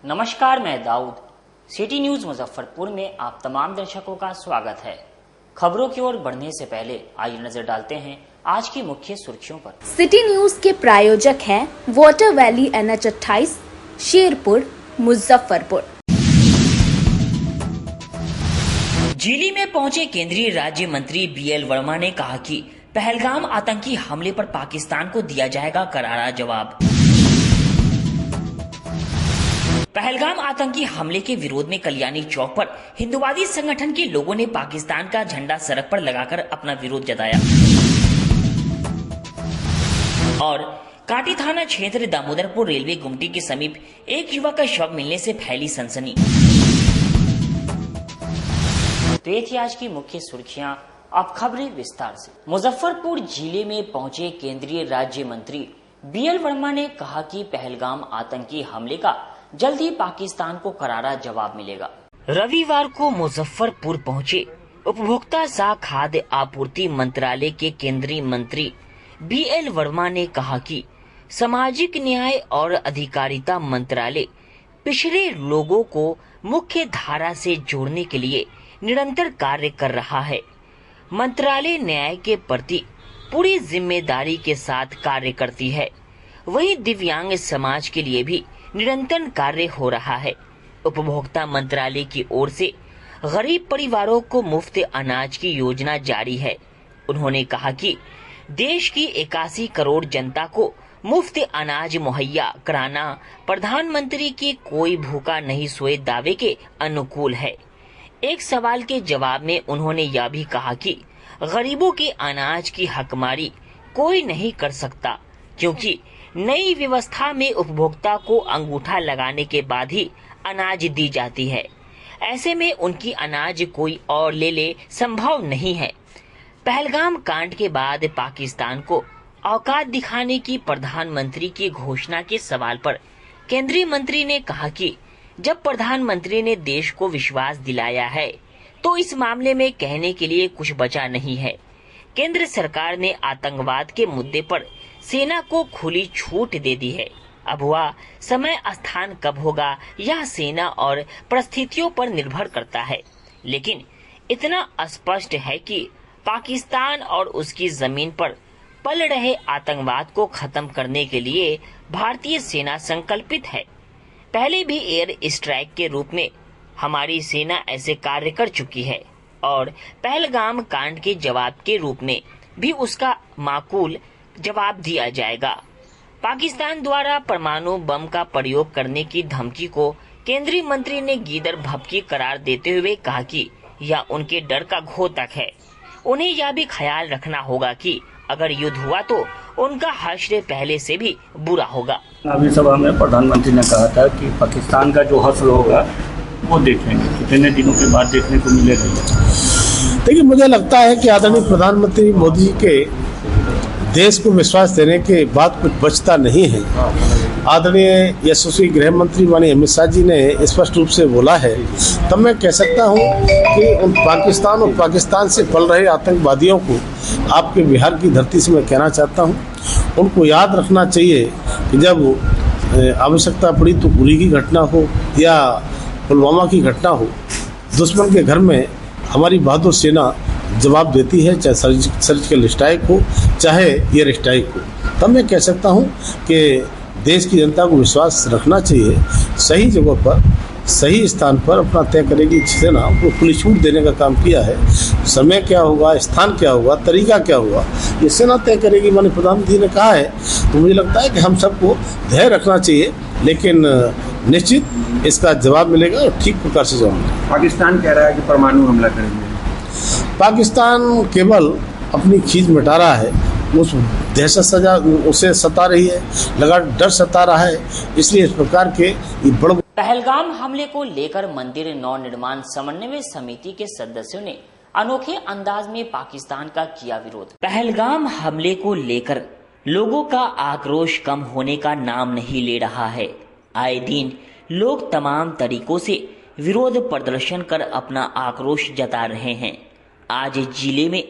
नमस्कार, मैं Dawood. City news Muzaffarpur में आप तमाम दर्शकों का स्वागत है। खबरों की ओर बढ़ने से पहले आइए नजर डालते हैं आज की मुख्य सुर्खियों पर। सिटी न्यूज के प्रायोजक हैं water valley NH 28 Sherpur Muzaffarpur. जिली में पहुंचे केंद्रीय राज्य मंत्री BL वर्मा ने कहा कि पहलगाम आतंकी हमले पर पाकिस्तान को दिया जाएगा करारा जवाब। पहलगाम आतंकी हमले के विरोध में कल्याणी चौक पर हिंदुवादी संगठन के लोगों ने पाकिस्तान का झंडा सड़क पर लगाकर अपना विरोध जताया और काटी थाना क्षेत्र दामोदरपुर रेलवे गुमटी के समीप एक युवक का शव मिलने से फैली सनसनी। तो ये थी आज की मुख्य सुर्खियां। अब खबरें विस्तार से। मुजफ्फरपुर जिले में पहुंचे केंद्रीय राज्य मंत्री BL वर्मा ने कहा कि पहलगाम आतंकी हमले का जल्द ही पाकिस्तान को करारा जवाब मिलेगा। रविवार को मुजफ्फरपुर पहुंचे उपभोक्ता सह खाद्य आपूर्ति मंत्रालय के केंद्रीय मंत्री BL वर्मा ने कहा कि सामाजिक न्याय और अधिकारिता मंत्रालय पिछड़े लोगों को मुख्य धारा से जोड़ने के लिए निरंतर कार्य कर रहा है। मंत्रालय न्याय के प्रति पूरी जिम्मेदारी के साथ कार्य करती है। वहीं दिव्यांग समाज के लिए भी निरंतर कार्य हो रहा है। उपभोक्ता मंत्रालय की ओर से गरीब परिवारों को मुफ्त अनाज की योजना जारी है। उन्होंने कहा कि देश की 81 करोड़ जनता को मुफ्त अनाज मुहैया कराना प्रधानमंत्री के कोई भूखा नहीं सोए दावे के अनुकूल है। एक सवाल के जवाब में उन्होंने यह भी कहा कि गरीबों के अनाज की हकमारी कोई नहीं कर सकता, क्योंकि नई व्यवस्था में उपभोक्ता को अंगूठा लगाने के बाद ही अनाज दी जाती है। ऐसे में उनकी अनाज कोई और ले संभव नहीं है। पहलगाम कांड के बाद पाकिस्तान को औकात दिखाने की प्रधानमंत्री की घोषणा के सवाल पर केंद्रीय मंत्री ने कहा कि जब प्रधानमंत्री ने देश को विश्वास दिलाया है तो इस मामले में कहने के लिए कुछ बचा नहीं है। केंद्र सरकार ने आतंकवाद के मुद्दे पर सेना को खुली छूट दे दी है। अब वह समय स्थान कब होगा यह सेना और परिस्थितियों पर निर्भर करता है, लेकिन इतना स्पष्ट है कि पाकिस्तान और उसकी जमीन पर पल रहे आतंकवाद को खत्म करने के लिए भारतीय सेना संकल्पित है। पहले भी एयर स्ट्राइक के रूप में हमारी सेना ऐसे कार्य कर चुकी है और पहलगाम कांड के जवाब के रूप में भी उसका माकूल जवाब दिया जाएगा। पाकिस्तान द्वारा परमाणु बम का प्रयोग करने की धमकी को केंद्रीय मंत्री ने गीदड़ भभकी करार देते हुए कहा कि यह उनके डर का घोतक है। उन्हें यह भी ख्याल रखना होगा कि अगर युद्ध हुआ तो उनका हश्र पहले से भी बुरा होगा। अभी सभा में प्रधानमंत्री ने कहा था कि पाकिस्तान का जो हश्र होगा वो देखेंगे, कितने दिनों के बाद देखने को मिलेगा। देखिए, मुझे लगता है कि आदरणीय प्रधानमंत्री मोदी जी के देश को विश्वास देने के बाद कुछ बचता नहीं है। आदरणीय यशस्वी गृह मंत्री माननीय अमित शाह जी ने स्पष्ट रूप से बोला है, तब मैं कह सकता हूं कि उन पाकिस्तान और पाकिस्तान से पल रहे आतंकवादियों को आपके बिहार की धरती से मैं कहना चाहता हूं, उनको याद रखना चाहिए कि जब आवश्यकता पड़ी तो उरी की घटना हो या पुलवामा की घटना हो, दुश्मन के घर में हमारी बहादुर सेना जवाब देती है, चाहे सर्जिकल स्ट्राइक हो चाहे एयर स्ट्राइक हो। तब मैं कह सकता हूं कि देश की जनता को विश्वास रखना चाहिए। सही जगह पर सही स्थान पर अपना तय करेगी सेना, वो खुली छूट देने का काम किया है। समय क्या होगा, स्थान क्या होगा, तरीका क्या होगा, ये सेना तय करेगी, माननीय प्रधानमंत्री ने कहा है। तो मुझे लगता है कि हम सबको धैर्य रखना चाहिए, लेकिन निश्चित इसका जवाब मिलेगा और ठीक प्रकार से जवाब मिलेगा। पाकिस्तान कह रहा है कि परमाणु हमला करेंगे। पाकिस्तान केवल अपनी खींच मिटा रहा है, उस दहशत सजा उसे सता रही है, लगातार डर सता रहा है। इसलिए इस प्रकार के बड़े पहलगाम हमले को लेकर मंदिर नव निर्माण समन्वय समिति के सदस्यों ने अनोखे अंदाज में पाकिस्तान का किया विरोध। पहलगाम हमले को लेकर लोगों का आक्रोश कम होने का नाम नहीं ले रहा है। आए दिन लोग तमाम तरीकों से विरोध प्रदर्शन कर अपना आक्रोश जता रहे हैं। आज जिले में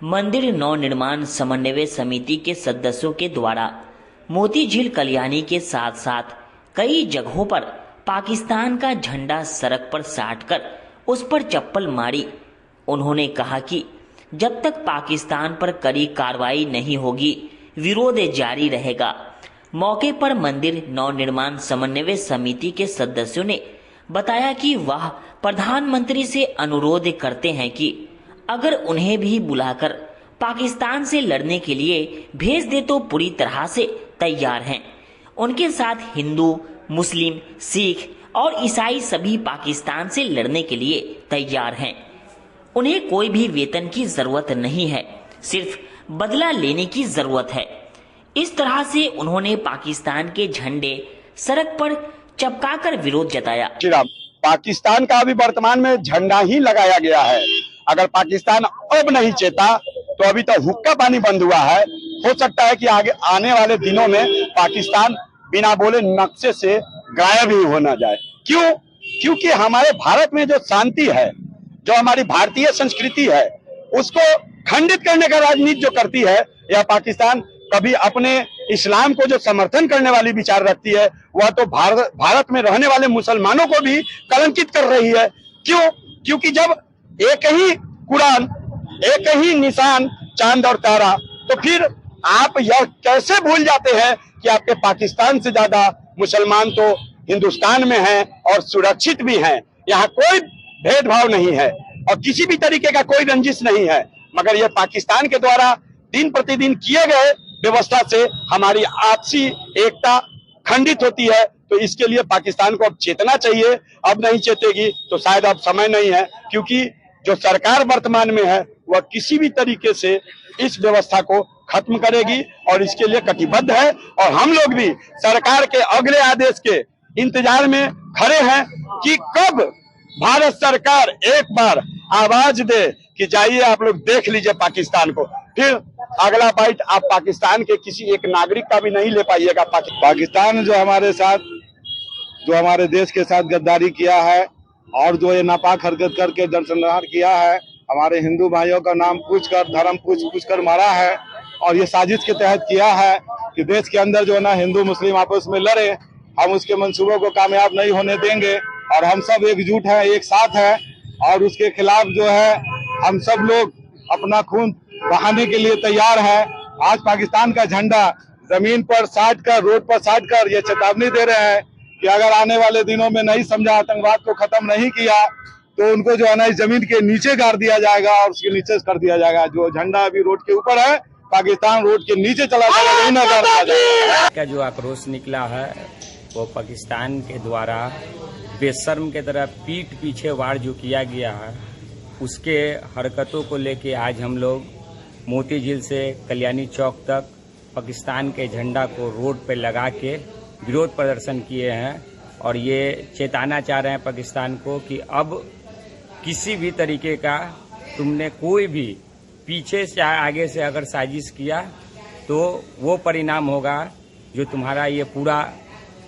मंदिर नव निर्माण समन्वय समिति के सदस्यों के द्वारा मोती झील कल्याणी के साथ साथ कई जगहों पर पाकिस्तान का झंडा सड़क पर साटकर उस पर चप्पल मारी। उन्होंने कहा कि जब तक पाकिस्तान पर कड़ी कार्रवाई नहीं होगी, विरोध जारी रहेगा। मौके पर मंदिर नवनिर्माण समन्वय समिति के सदस्यों ने बताया कि वह प्रधानमंत्री से अनुरोध करते हैं कि अगर उन्हें भी बुलाकर पाकिस्तान से लड़ने के लिए भेज दे तो पूरी तरह से तैयार हैं। उनके साथ हिंदू, मुस्लिम, सिख और ईसाई सभी पाकिस्तान से लड़ने के लिए तैयार हैं। उन्हें कोई भी वेतन की जरूरत नहीं है, सिर्फ बदला लेने की जरूरत है। इस तरह से उन्होंने पाकिस्तान के झंडे सड़क पर चपकाकर विरोध जताया। पाकिस्तान का अभी वर्तमान में झंडा ही लगाया गया है। अगर पाकिस्तान अब नहीं चेता तो अभी तो हुक्का पानी बंद हुआ है। हो सकता है कि आगे आने वाले दिनों में पाकिस्तान बिना बोले नक्शे से गायब ही होना जाए। क्यों? क्योंकि हमारे भारत में जो शांति है, जो हमारी भारतीय संस्कृति है, उसको खंडित करने का राजनीति जो करती है यह पाकिस्तान, कभी अपने इस्लाम को जो समर्थन करने वाली विचार रखती है, वह तो भारत में रहने वाले मुसलमानों को भी कलंकित कर रही है। क्यों? क्योंकि जब एक ही कुरान, एक ही निशान, चांद और तारा, तो फिर आप यह कैसे भूल जाते हैं कि आपके पाकिस्तान से ज्यादा मुसलमान तो हिंदुस्तान में हैं और सुरक्षित भी हैं। यहाँ कोई भेदभाव नहीं है और किसी भी तरीके का कोई रंजिश नहीं है, मगर यह पाकिस्तान के द्वारा दिन प्रतिदिन किए गए व्यवस्था से हमारी आपसी एकता खंडित होती है। तो इसके लिए पाकिस्तान को अब चेतना चाहिए। अब नहीं चेतेगी तो शायद अब समय नहीं है, क्योंकि जो सरकार वर्तमान में है वह किसी भी तरीके से इस व्यवस्था को खत्म करेगी और इसके लिए कटिबद्ध है। और हम लोग भी सरकार के अगले आदेश के इंतजार में खड़े हैं कि कब भारत सरकार एक बार आवाज दे कि जाइए आप लोग देख लीजिए पाकिस्तान को। फिर अगला बाइट आप पाकिस्तान के किसी एक नागरिक का भी नहीं ले पाइएगा। पाकिस्तान जो हमारे साथ, जो हमारे देश के साथ गद्दारी किया है और जो ये नापाक हरकत करके नरसंहार किया है, हमारे हिंदू भाइयों का नाम पूछकर, धर्म पूछ कर मारा है और ये साजिश के तहत किया है कि देश के अंदर जो है ना हिंदू मुस्लिम आपस में लड़े। हम उसके मंसूबों को कामयाब नहीं होने देंगे और हम सब एकजुट हैं, एक साथ हैं और उसके खिलाफ जो है हम सब लोग अपना खून बहाने के लिए तैयार है। आज पाकिस्तान का झंडा जमीन पर साट कर, रोड पर साट कर ये चेतावनी दे रहे हैं कि अगर आने वाले दिनों में नहीं समझा, आतंकवाद को खत्म नहीं किया तो उनको जो है ना इस जमीन के नीचे गाड़ दिया जाएगा और उसके नीचे कर दिया जाएगा। जो झंडा अभी रोड के ऊपर है, पाकिस्तान रोड के नीचे चला जाएगा, नहीं नजर आ जाएगा। का जो आक्रोश निकला है वो पाकिस्तान के द्वारा बेशर्म के तरह पीठ पीछे वार जो किया गया है, उसके हरकतों को लेके आज हम लोग मोती झील से कल्याणी चौक तक पाकिस्तान के झंडा को रोड पर लगा के विरोध प्रदर्शन किए हैं और ये चेताना चाह रहे हैं पाकिस्तान को कि अब किसी भी तरीके का तुमने कोई भी पीछे से आगे से अगर साजिश किया तो वो परिणाम होगा जो तुम्हारा ये पूरा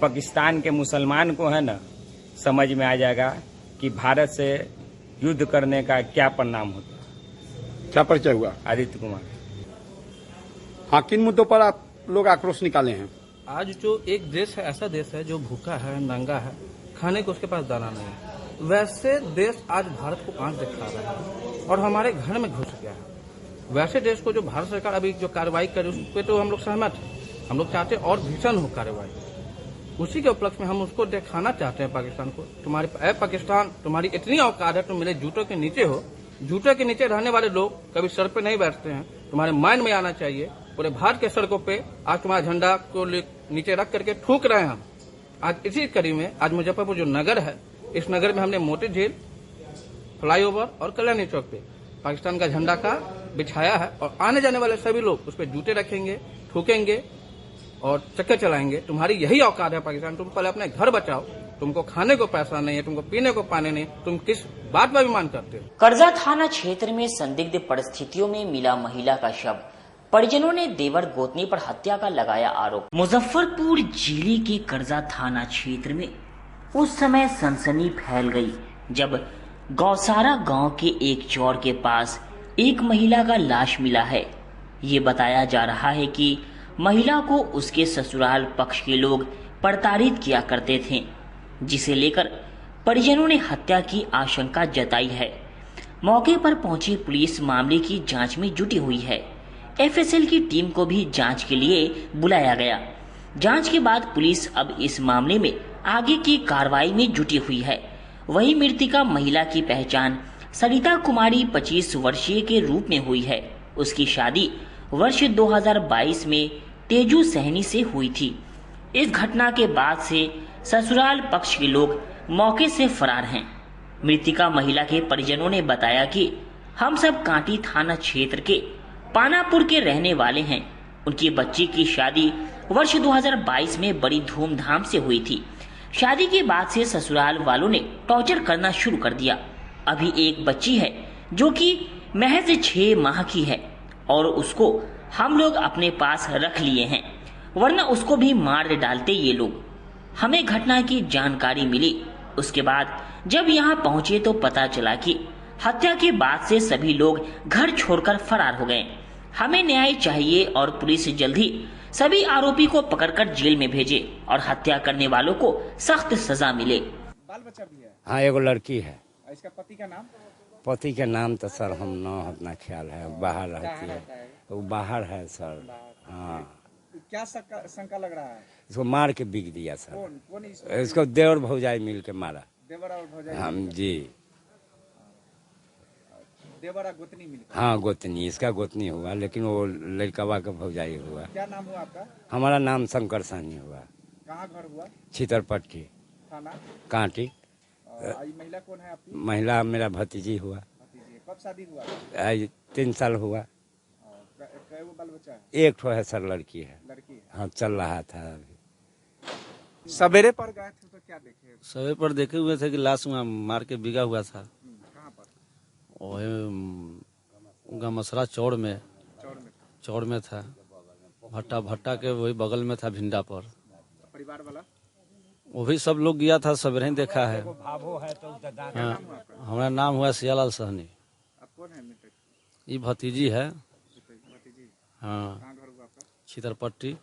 पाकिस्तान के मुसलमान को है ना समझ में आ जाएगा कि भारत से युद्ध करने का क्या परिणाम होता है। क्या परिचय हुआ? आदित्य कुमार। हाँ, किन मुद्दों पर आप लोग आक्रोश निकाले हैं? आज जो एक देश है, ऐसा देश है जो भूखा है, नंगा है, खाने को उसके पास दाना नहीं है, वैसे देश आज भारत को आंख दिखा रहा है और हमारे घर में घुस गया है। वैसे देश को जो भारत सरकार अभी जो कार्रवाई करे उस पर तो हम लोग सहमत हैं। हम लोग चाहते और भीषण हो कार्रवाई। उसी के उपलक्ष्य में हम उसको दिखाना चाहते हैं पाकिस्तान को, तुम्हारी पाकिस्तान, तुम्हारी इतनी औकात है, तुम मेरे जूतों के नीचे हो। जूतों के नीचे रहने वाले लोग कभी सर पे नहीं बैठते हैं। तुम्हारे माइंड में आना चाहिए। पूरे भारत के सड़कों पे आज तुम्हारा झंडा को नीचे रख करके ठूक रहे हैं हम। आज इसी कड़ी में आज मुजफ्फरपुर जो नगर है, इस नगर में हमने मोती झील, फ्लाईओवर और कल्याणी चौक पे पाकिस्तान का झंडा का बिछाया है और आने जाने वाले सभी लोग उस पर जूते रखेंगे, ठूकेंगे और चक्कर चलाएंगे। तुम्हारी यही औकात है पाकिस्तान, तुम पहले अपने घर बचाओ। तुमको खाने को पैसा नहीं है, तुमको पीने को पानी नहीं, तुम किस बात पर अभिमान करते हो? कर्जा थाना क्षेत्र में संदिग्ध परिस्थितियों में मिला महिला का शव, परिजनों ने देवर गोतनी पर हत्या का लगाया आरोप। मुजफ्फरपुर जिले के कर्जा थाना क्षेत्र में उस समय सनसनी फैल गई जब गौसारा गांव के एक चौर के पास एक महिला का लाश मिला है। ये बताया जा रहा है कि महिला को उसके ससुराल पक्ष के लोग प्रताड़ित किया करते थे। जिसे लेकर परिजनों ने हत्या की आशंका जताई है। मौके पर पहुंची पुलिस मामले की जांच में जुटी हुई है। एफएसएल की टीम को भी जांच के लिए बुलाया गया। जांच के बाद पुलिस अब इस मामले में आगे की कार्रवाई में जुटी हुई है। वहीं मृतका महिला की पहचान सरिता कुमारी 25 वर्षीय के रूप में हुई है। उसकी शादी वर्ष 2022 में तेजू सहनी से हुई थी। इस घटना के बाद से ससुराल पक्ष के लोग मौके से फरार हैं। मृतका महिला के परिजनों ने बताया कि हम सब कांटी थाना क्षेत्र के पानापुर के रहने वाले हैं। उनकी बच्ची की शादी वर्ष 2022 में बड़ी धूमधाम से हुई थी। शादी के बाद से ससुराल वालों ने टॉर्चर करना शुरू कर दिया। अभी एक बच्ची है जो कि महज 6 माह की है और उसको हम लोग अपने पास रख लिए हैं, वरना उसको भी मार डालते ये लोग। हमें घटना की जानकारी मिली। उसके बाद जब यहाँ पहुँचे तो पता चला कि हत्या के बाद से सभी लोग घर छोड़कर फरार हो गए। हमें न्याय चाहिए और पुलिस जल्द ही सभी आरोपी को पकड़कर जेल में भेजे और हत्या करने वालों को सख्त सजा मिले। बाल बच्चा भी है? हाँ, एगो लड़की है। इसका पति का नाम? पति का नाम तो सर हम न अपना ख्याल है, बाहर रहती है। वो बाहर है सर। हाँ। क्या शंका लग रहा है? इसको मार के बिक दिया सर। कौन इसको देवर भौजाई मिल के मारा। देवर और भौजाई? हम जी। देवर और गोतनी मिल? हाँ, गोतनी, इसका गोतनी हुआ, लेकिन वो लड़कवा का भौजाई हुआ। क्या नाम हुआ आपका? हमारा नाम शंकर साहनी हुआ। कहाँ घर हुआ? छितरपट्टी थाना कांटी। महिला कौन है आपकी? महिला मेरा भतीजी हुआ। भतीजी। कब शादी हुआ? 3 साल हुआ। वो बाल बच्चा है? एक ठो है सर, लड़की है। लड़की है? हाँ, चल रहा था अभी। सवेरे पर गए थे तो क्या देखे? सवेरे पर देखे हुए थे कि लाश वहाँ मार के बिगा हुआ था। कहाँ पर? वही गमसरा चौड़ में था। भट्टा के वही बगल में था, भिंडा पर। परिवार वाला वो भी सब लोग गया था, सवेरे ही देखा है। हाँ, हमारा नाम हुआ सियालाल सहनी। आप कौन है? ये भतीजी है। भतीजी? हाँ। कहाँ घर हुआ आपका? छितरपट्टी।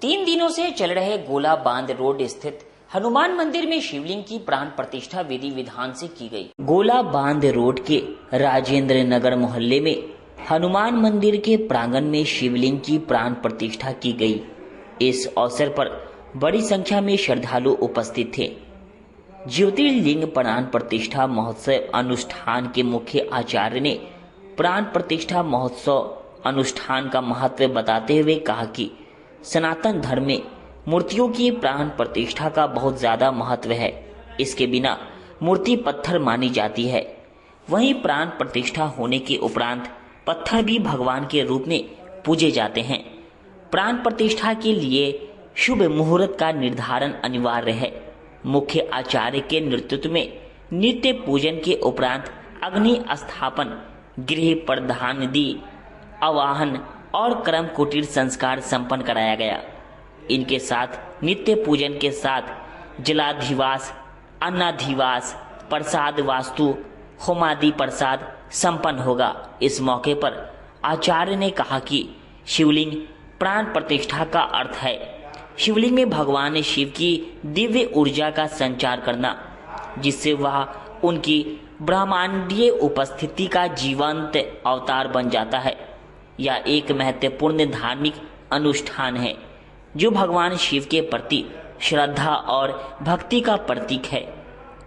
3 दिनों से चल रहे गोला बांध रोड स्थित हनुमान मंदिर में शिवलिंग की प्राण प्रतिष्ठा विधि विधान से की गई। गोला बांध रोड के राजेंद्र नगर मोहल्ले में हनुमान मंदिर के प्रांगण में शिवलिंग की प्राण प्रतिष्ठा की गई। इस अवसर पर बड़ी संख्या में श्रद्धालु उपस्थित थे। ज्योतिर्लिंग प्राण प्रतिष्ठा महोत्सव अनुष्ठान के मुख्य आचार्य ने प्राण प्रतिष्ठा महोत्सव अनुष्ठान का महत्व बताते हुए कहा कि सनातन धर्म में मूर्तियों की प्राण प्रतिष्ठा का बहुत ज्यादा महत्व है। इसके बिना मूर्ति पत्थर मानी जाती है। वहीं प्राण प्रतिष्ठा होने के उपरांत पत्थर भी भगवान के रूप में पूजे जाते हैं। प्राण प्रतिष्ठा के लिए शुभ मुहूर्त का निर्धारण अनिवार्य है। मुख्य आचार्य के नेतृत्व में नित्य पूजन के उपरांत अग्नि स्थापन, गृह प्रधानादि, आवाहन और कर्म कुटीर संस्कार संपन्न कराया गया। इनके साथ नित्य पूजन के साथ जलाधिवास, अन्नाधिवास, प्रसाद वास्तु, होमादि प्रसाद संपन्न होगा। इस मौके पर आचार्य ने कहा कि शिवलिंग प्राण प्रतिष्ठा का अर्थ है शिवलिंग में भगवान शिव की दिव्य ऊर्जा का संचार करना, जिससे वह उनकी ब्रह्मांडीय उपस्थिति का जीवंत अवतार बन जाता है। यह एक महत्वपूर्ण धार्मिक अनुष्ठान है जो भगवान शिव के प्रति श्रद्धा और भक्ति का प्रतीक है।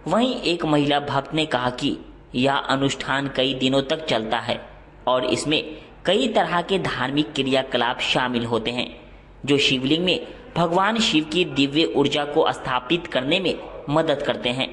वहीं एक महिला भक्त ने कहा कि यह अनुष्ठान कई दिनों तक चलता है और इसमें कई तरह के धार्मिक क्रियाकलाप शामिल होते हैं जो शिवलिंग में भगवान शिव की दिव्य ऊर्जा को स्थापित करने में मदद करते हैं।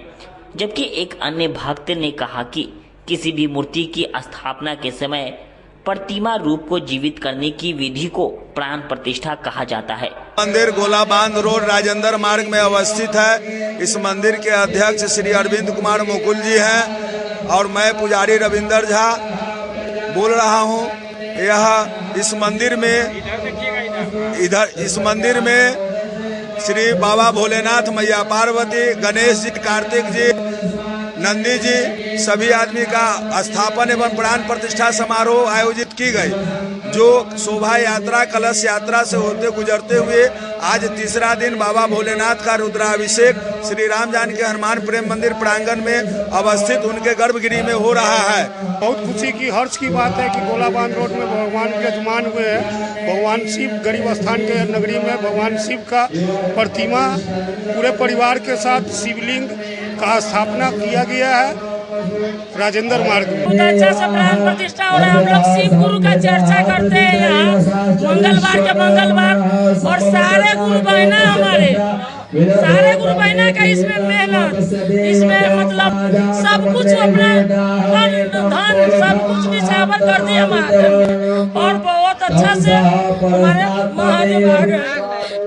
जबकि एक अन्य भक्त ने कहा कि किसी भी मूर्ति की स्थापना के समय प्रतिमा रूप को जीवित करने की विधि को प्राण प्रतिष्ठा कहा जाता है। मंदिर गोलाबांध रोड राजेंद्र मार्ग में अवस्थित है। इस मंदिर के अध्यक्ष श्री अरविंद कुमार मुकुल जी हैं और मैं पुजारी रविंदर झा बोल रहा हूं। इस मंदिर में श्री बाबा भोलेनाथ, मैया पार्वती, गणेश जी, कार्तिक जी, नंदी जी सभी आदमी का स्थापन एवं प्राण प्रतिष्ठा समारोह आयोजित की गई। जो शोभा यात्रा कलश यात्रा से होते गुजरते हुए आज तीसरा दिन बाबा भोलेनाथ का रुद्राभिषेक श्री राम जानकी हनुमान प्रेम मंदिर प्रांगण में अवस्थित उनके गर्भगृह में हो रहा है। बहुत खुशी की हर्ष की बात है कि गोलाबांध रोड में भगवान विराजमान हुए हैं। भगवान शिव गरीब स्थान के नगरी में भगवान शिव का प्रतिमा पूरे परिवार के साथ शिवलिंग का स्थापना किया गया है राजेंद्र मार्ग में। बहुत अच्छा से प्राण प्रतिष्ठा हो रहा है। हम लोग शिव गुरु का चर्चा करते हैं यहाँ मंगलवार के मंगलवार, और सारे गुरु बहना हमारे सारे गुरु बहना का इसमें मेहनत, इसमें मतलब सब कुछ अपना धन सब कुछ निछावर कर दिया महादेव, और बहुत अच्छा से हमारे महादेव आ गए।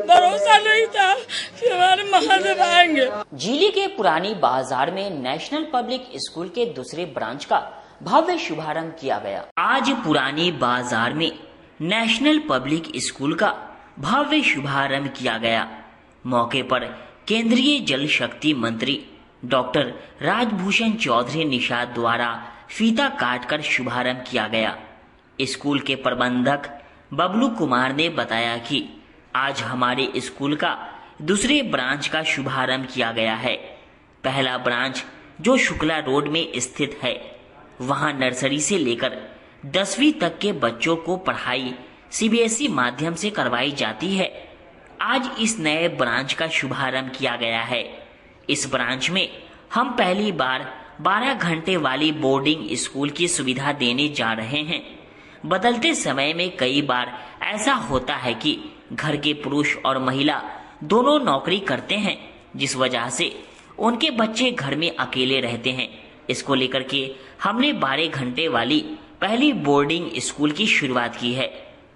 भरोसा नहीं था कि हमारे महादेव आएंगे। जिले के पुरानी बाजार में नेशनल पब्लिक स्कूल के दूसरे ब्रांच का भव्य शुभारंभ किया गया। आज पुरानी बाजार में नेशनल पब्लिक स्कूल का भव्य शुभारंभ किया गया। मौके पर केंद्रीय जल शक्ति मंत्री डॉक्टर राजभूषण चौधरी निषाद द्वारा फीता काटकर शुभारंभ किया गया। स्कूल के प्रबंधक बबलू कुमार ने बताया कि आज हमारे स्कूल का दूसरे ब्रांच का शुभारंभ किया गया है। पहला ब्रांच जो शुक्ला रोड में स्थित है, वहां नर्सरी से लेकर 10वीं तक के बच्चों को पढ़ाई सीबीएसई माध्यम से करवाई जाती है। आज इस नए ब्रांच का शुभारंभ किया गया है। इस ब्रांच में हम पहली बार 12 घंटे वाली बोर्डिंग स्कूल की सुविधा देने जा रहे हैं। बदलते समय में कई बार ऐसा होता है कि घर के पुरुष और महिला दोनों नौकरी करते हैं, जिस वजह से उनके बच्चे घर में अकेले रहते हैं। इसको लेकर के हमने 12 घंटे वाली पहली बोर्डिंग स्कूल की शुरुआत की है,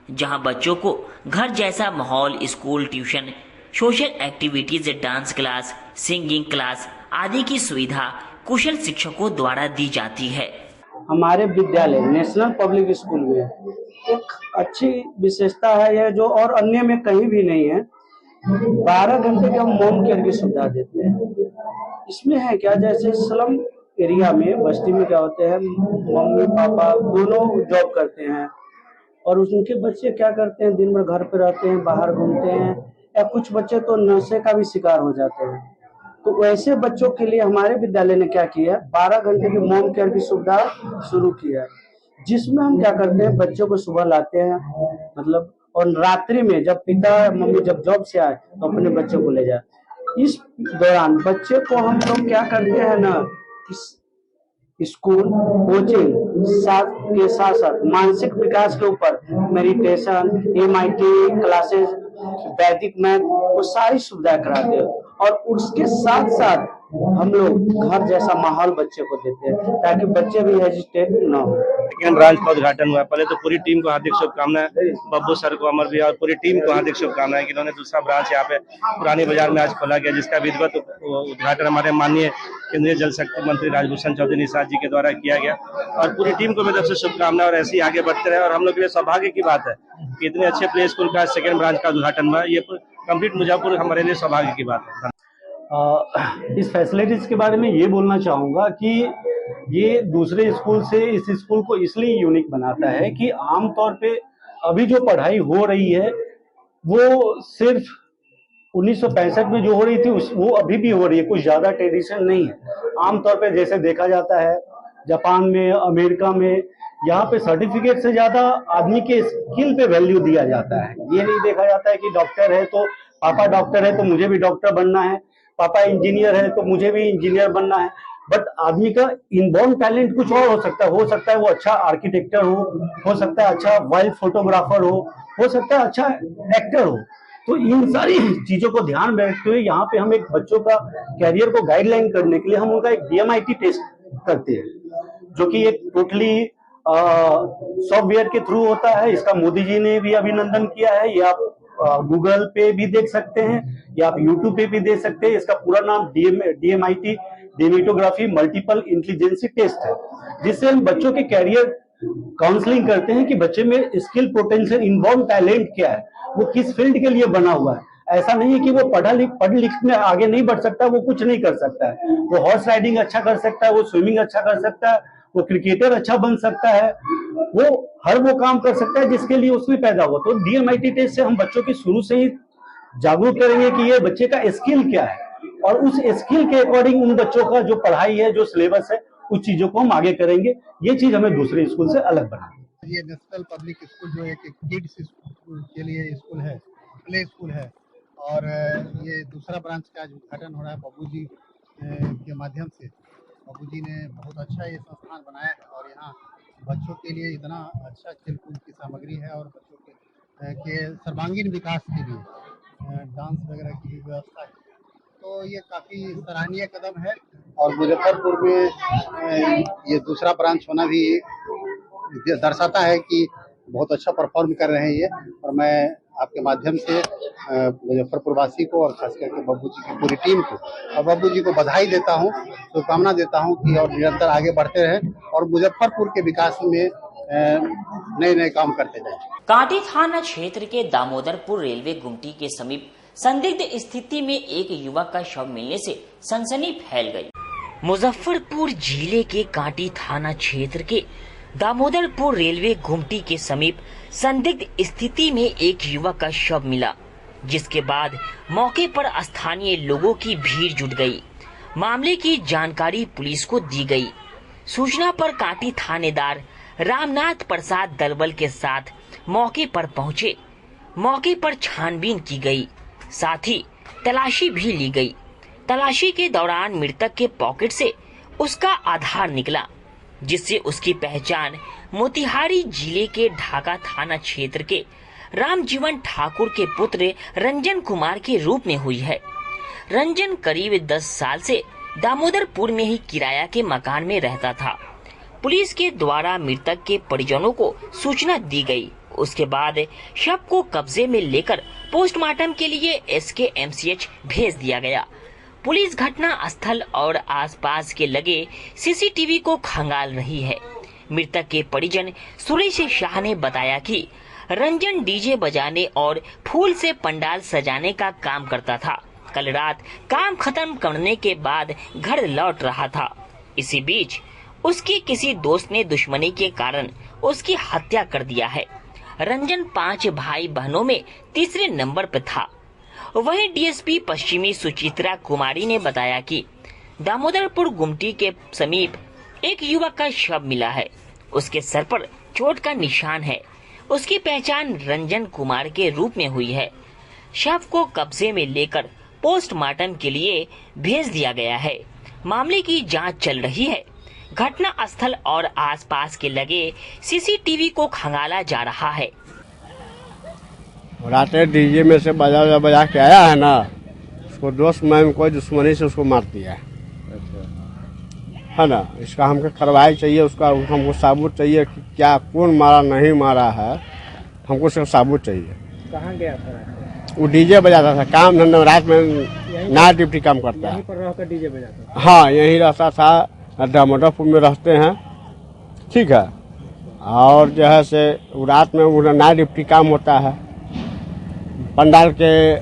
जहां बच्चों को घर जैसा माहौल, school, tuition, social activities, dance class, singing class आदि की सुविधा कुशल शिक्षकों द्वारा दी जाती है। हमारे विद्यालय नेशनल पब्लिक स्कूल में एक अच्छी विशेषता है यह, जो और अन्य में कहीं भी नहीं है। 12 घंटे की हम होम केयर की सुविधा देते हैं। इसमें है क्या, जैसे स्लम एरिया में बस्ती में क्या होते हैं, मम्मी पापा दोनों जॉब करते हैं और उनके बच्चे क्या करते हैं, दिन भर घर पे रहते हैं, बाहर घूमते हैं, या कुछ बच्चे तो नशे का भी शिकार हो जाते हैं। तो वैसे बच्चों के लिए हमारे विद्यालय ने क्या किया, 12 घंटे की होम केयर की सुविधा शुरू किया है, जिसमें हम क्या करते हैं, बच्चों को सुबह लाते हैं मतलब, और रात्रि में जब पिता मम्मी जब जॉब से आए तो अपने बच्चों को ले जाए। इस दौरान बच्चे को हम लोग क्या करते हैं ना, स्कूल कोचिंग के साथ साथ मानसिक विकास के ऊपर मेडिटेशन, MIT क्लासेस, वैदिक मैथ, वो सारी सुविधा कराते हैं। और उसके साथ साथ हम लोग घर जैसा माहौल बच्चे को देते हैं ताकि बच्चे भी हेजिटेट न हो। सेकेंड ब्रांच का उद्घाटन हुआ। पहले तो पूरी टीम को हार्दिक शुभकामनाएं, बब्बू सर को, अमर भैया और पूरी टीम को हार्दिक शुभकामनाएं कि इन्होंने दूसरा ब्रांच यहाँ पे पुरानी बाजार में आज खोला गया, जिसका विधिवत उद्घाटन हमारे माननीय केंद्रीय जल शक्ति मंत्री राजभूषण चौधरी निषाद जी के द्वारा किया गया। और पूरी टीम को मेरी तरफ से शुभकामनाएं और ऐसे ही आगे बढ़ते रहे। और हम लोग के लिए सौभाग्य की बात है कि इतने अच्छे प्ले स्कूल का सेकेंड ब्रांच का उद्घाटन हुआ। ये कंप्लीट मुजफ्फरपुर हमारे लिए सौभाग्य की बात है। इस फैसिलिटीज के बारे में ये बोलना चाहूँगा कि ये दूसरे स्कूल से इस स्कूल को इसलिए यूनिक बनाता है कि आमतौर पे अभी जो पढ़ाई हो रही है वो सिर्फ 1965 में जो हो रही थी वो अभी भी हो रही है, कुछ ज़्यादा ट्रेडिशन नहीं है। आमतौर पे जैसे देखा जाता है जापान में, अमेरिका में, यहाँ पे सर्टिफिकेट से ज़्यादा आदमी के स्किल पे वैल्यू दिया जाता है। ये नहीं देखा जाता है कि डॉक्टर है तो पापा डॉक्टर है तो मुझे भी डॉक्टर बनना है, पापा इंजीनियर है तो मुझे भी इंजीनियर बनना है। बट आदमी का इनबॉर्न टैलेंट कुछ और हो सकता है वो अच्छा आर्किटेक्टर हो सकता है अच्छा वाइल्ड फोटोग्राफर हो सकता है अच्छा एक्टर हो। तो इन सारी चीजों को ध्यान में रखते हुए यहाँ पे हम एक बच्चों का कैरियर को गाइडलाइन करने के लिए हम उनका एक DMIT टेस्ट करते हैं, जो कि एक टोटली सॉफ्टवेयर के थ्रू होता है। इसका मोदी जी ने भी अभिनंदन किया है। ये आप गूगल पे भी देख सकते हैं या आप यूट्यूब पे भी देख सकते हैं। इसका पूरा नाम DMIT डेमेटोग्राफी मल्टीपल इंटेलिजेंसी टेस्ट है, जिससे हम बच्चों के कैरियर काउंसलिंग करते हैं कि बच्चे में स्किल, पोटेंशियल, इनबॉर्न टैलेंट क्या है, वो किस फील्ड के लिए बना हुआ है। ऐसा नहीं है कि वो पढ़ लिख में आगे नहीं बढ़ सकता, वो कुछ नहीं कर सकता है। वो हॉर्स राइडिंग अच्छा कर सकता है, वो स्विमिंग अच्छा कर सकता है, वो क्रिकेटर अच्छा बन सकता है, वो हर वो काम कर सकता है जिसके लिए उसमें पैदा हुआ। तो DMIT टेस्ट से हम बच्चों की शुरू से ही जागरूक करेंगे कि ये बच्चे का स्किल क्या है, और उस स्किल के अकॉर्डिंग उन बच्चों का जो पढ़ाई है, जो सिलेबस है, उस चीजों को हम आगे करेंगे। ये चीज हमें दूसरे स्कूल से अलग बनाना। ये नेशनल पब्लिक स्कूल जो एक किड्स के लिए स्कूल है, प्ले स्कूल है, और ये दूसरा ब्रांच का आज उद्घाटन हो रहा है बब्बू जी के माध्यम से। बब्बू जी ने बहुत अच्छा ये संस्थान बनाया है और यहाँ बच्चों के लिए इतना अच्छा खेलकूद की सामग्री है और बच्चों के सर्वांगीण विकास के लिए डांस वगैरह की भी व्यवस्था है। तो ये काफ़ी सराहनीय कदम है और मुजफ्फरपुर में ये दूसरा ब्रांच होना भी दर्शाता है कि बहुत अच्छा परफॉर्म कर रहे हैं ये। और मैं आपके माध्यम से मुजफ्फरपुर वासी को और खास करके बब्बू जी की पूरी टीम को और बब्बू जी को बधाई देता हूँ, शुभकामना देता हूँ कि और निरंतर आगे बढ़ते रहें और मुजफ्फरपुर के विकास में नए नए काम करते जाएं। कांटी थाना क्षेत्र के दामोदरपुर रेलवे गुमटी के समीप संदिग्ध स्थिति में एक युवक का शव मिलने से सनसनी फैल गई। मुजफ्फरपुर जिले के कांटी थाना क्षेत्र के दामोदरपुर रेलवे गुमटी के समीप संदिग्ध स्थिति में एक युवक का शव मिला, जिसके बाद मौके पर स्थानीय लोगों की भीड़ जुट गई। मामले की जानकारी पुलिस को दी गई। सूचना पर कांटी थानेदार रामनाथ प्रसाद दलबल के साथ मौके पर पहुंचे। मौके पर छानबीन की गई, साथ ही तलाशी भी ली गई। तलाशी के दौरान मृतक के पॉकेट से उसका आधार निकला, जिससे उसकी पहचान मोतिहारी जिले के ढाका थाना क्षेत्र के रामजीवन ठाकुर के पुत्र रंजन कुमार के रूप में हुई है। रंजन करीब 10 साल से दामोदरपुर में ही किराया के मकान में रहता था। पुलिस के द्वारा मृतक के परिजनों को सूचना दी गई। उसके बाद शव को कब्जे में लेकर पोस्टमार्टम के लिए SKMCH भेज दिया गया। पुलिस घटना स्थल और आसपास के लगे CCTV को खंगाल रही है। मृतक के परिजन सुरेश शाह ने बताया कि रंजन डीजे बजाने और फूल से पंडाल सजाने का काम करता था। कल रात काम खत्म करने के बाद घर लौट रहा था। इसी बीच उसकी किसी दोस्त ने दुश्मनी के कारण उसकी हत्या कर दिया है। रंजन 5 भाई बहनों में तीसरे नंबर पर था। वहीं DSP पश्चिमी सुचित्रा कुमारी ने बताया कि दामोदरपुर गुमटी के समीप एक युवक का शव मिला है। उसके सर पर चोट का निशान है। उसकी पहचान रंजन कुमार के रूप में हुई है। शव को कब्जे में लेकर पोस्टमार्टम के लिए भेज दिया गया है। मामले की जांच चल रही है। घटना स्थल और आसपास के लगे CCTV को खंगाला जा रहा है। रात डीजे में से बजा के आया है ना, उसको दोस्त में कोई दुश्मनी से उसको मार दिया है ना। इसका हमको कार्रवाई चाहिए, उसका हमको साबुत चाहिए कि क्या कौन मारा नहीं मारा है, हमको सिर्फ साबुत चाहिए। कहाँ गया था? वो डीजे बजाता था, काम धंधा रात में नाइट ड्यूटी काम करता है। यहीं पर रहकर डीजे बजाता? हाँ, यहीं रहता था, दामोदरपुर में रहते हैं, ठीक है। और जो है से रात में वो नाइट ड्यूटी काम होता है, पंडाल के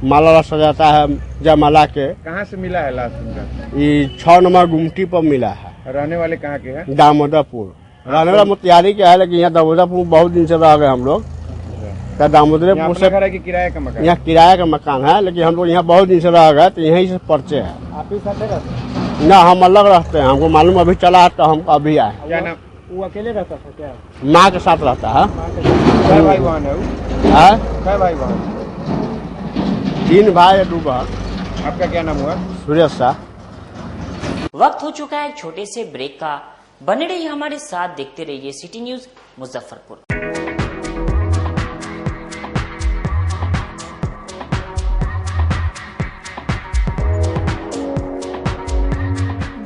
माला सजाता है, जयमाला के। कहाँ से मिला है लाश उनका? ये 6 नंबर गुमटी पर मिला है। रहने वाले कहाँ के हैं? दामोदरपुर। रहने वाला मोतिहारी के है, लेकिन यहाँ दामोदरपुर बहुत दिन से रह गए हम लोग। दामोदरपुर से किराए का मकान? यहाँ किराए का मकान है, लेकिन हम लोग यहाँ बहुत दिन से रह गए, तो यहीं से पर्चे है। आप ही साथ रहते? ना, हम अलग रहते हैं। हमको मालूम अभी चला तो हम अभी आए। क्या नाम? वो अकेले रहता था क्या? माँ के साथ रहता है। क्या भाई बहन है वो? क्या भाई बहन? 3 भाई और 2 बहन। आपका क्या नाम हुआ? सुरेश शाह। वक्त हो चुका है एक छोटे से ब्रेक का। बने रहिए हमारे साथ, देखते रहिए सिटी न्यूज मुजफ्फरपुर।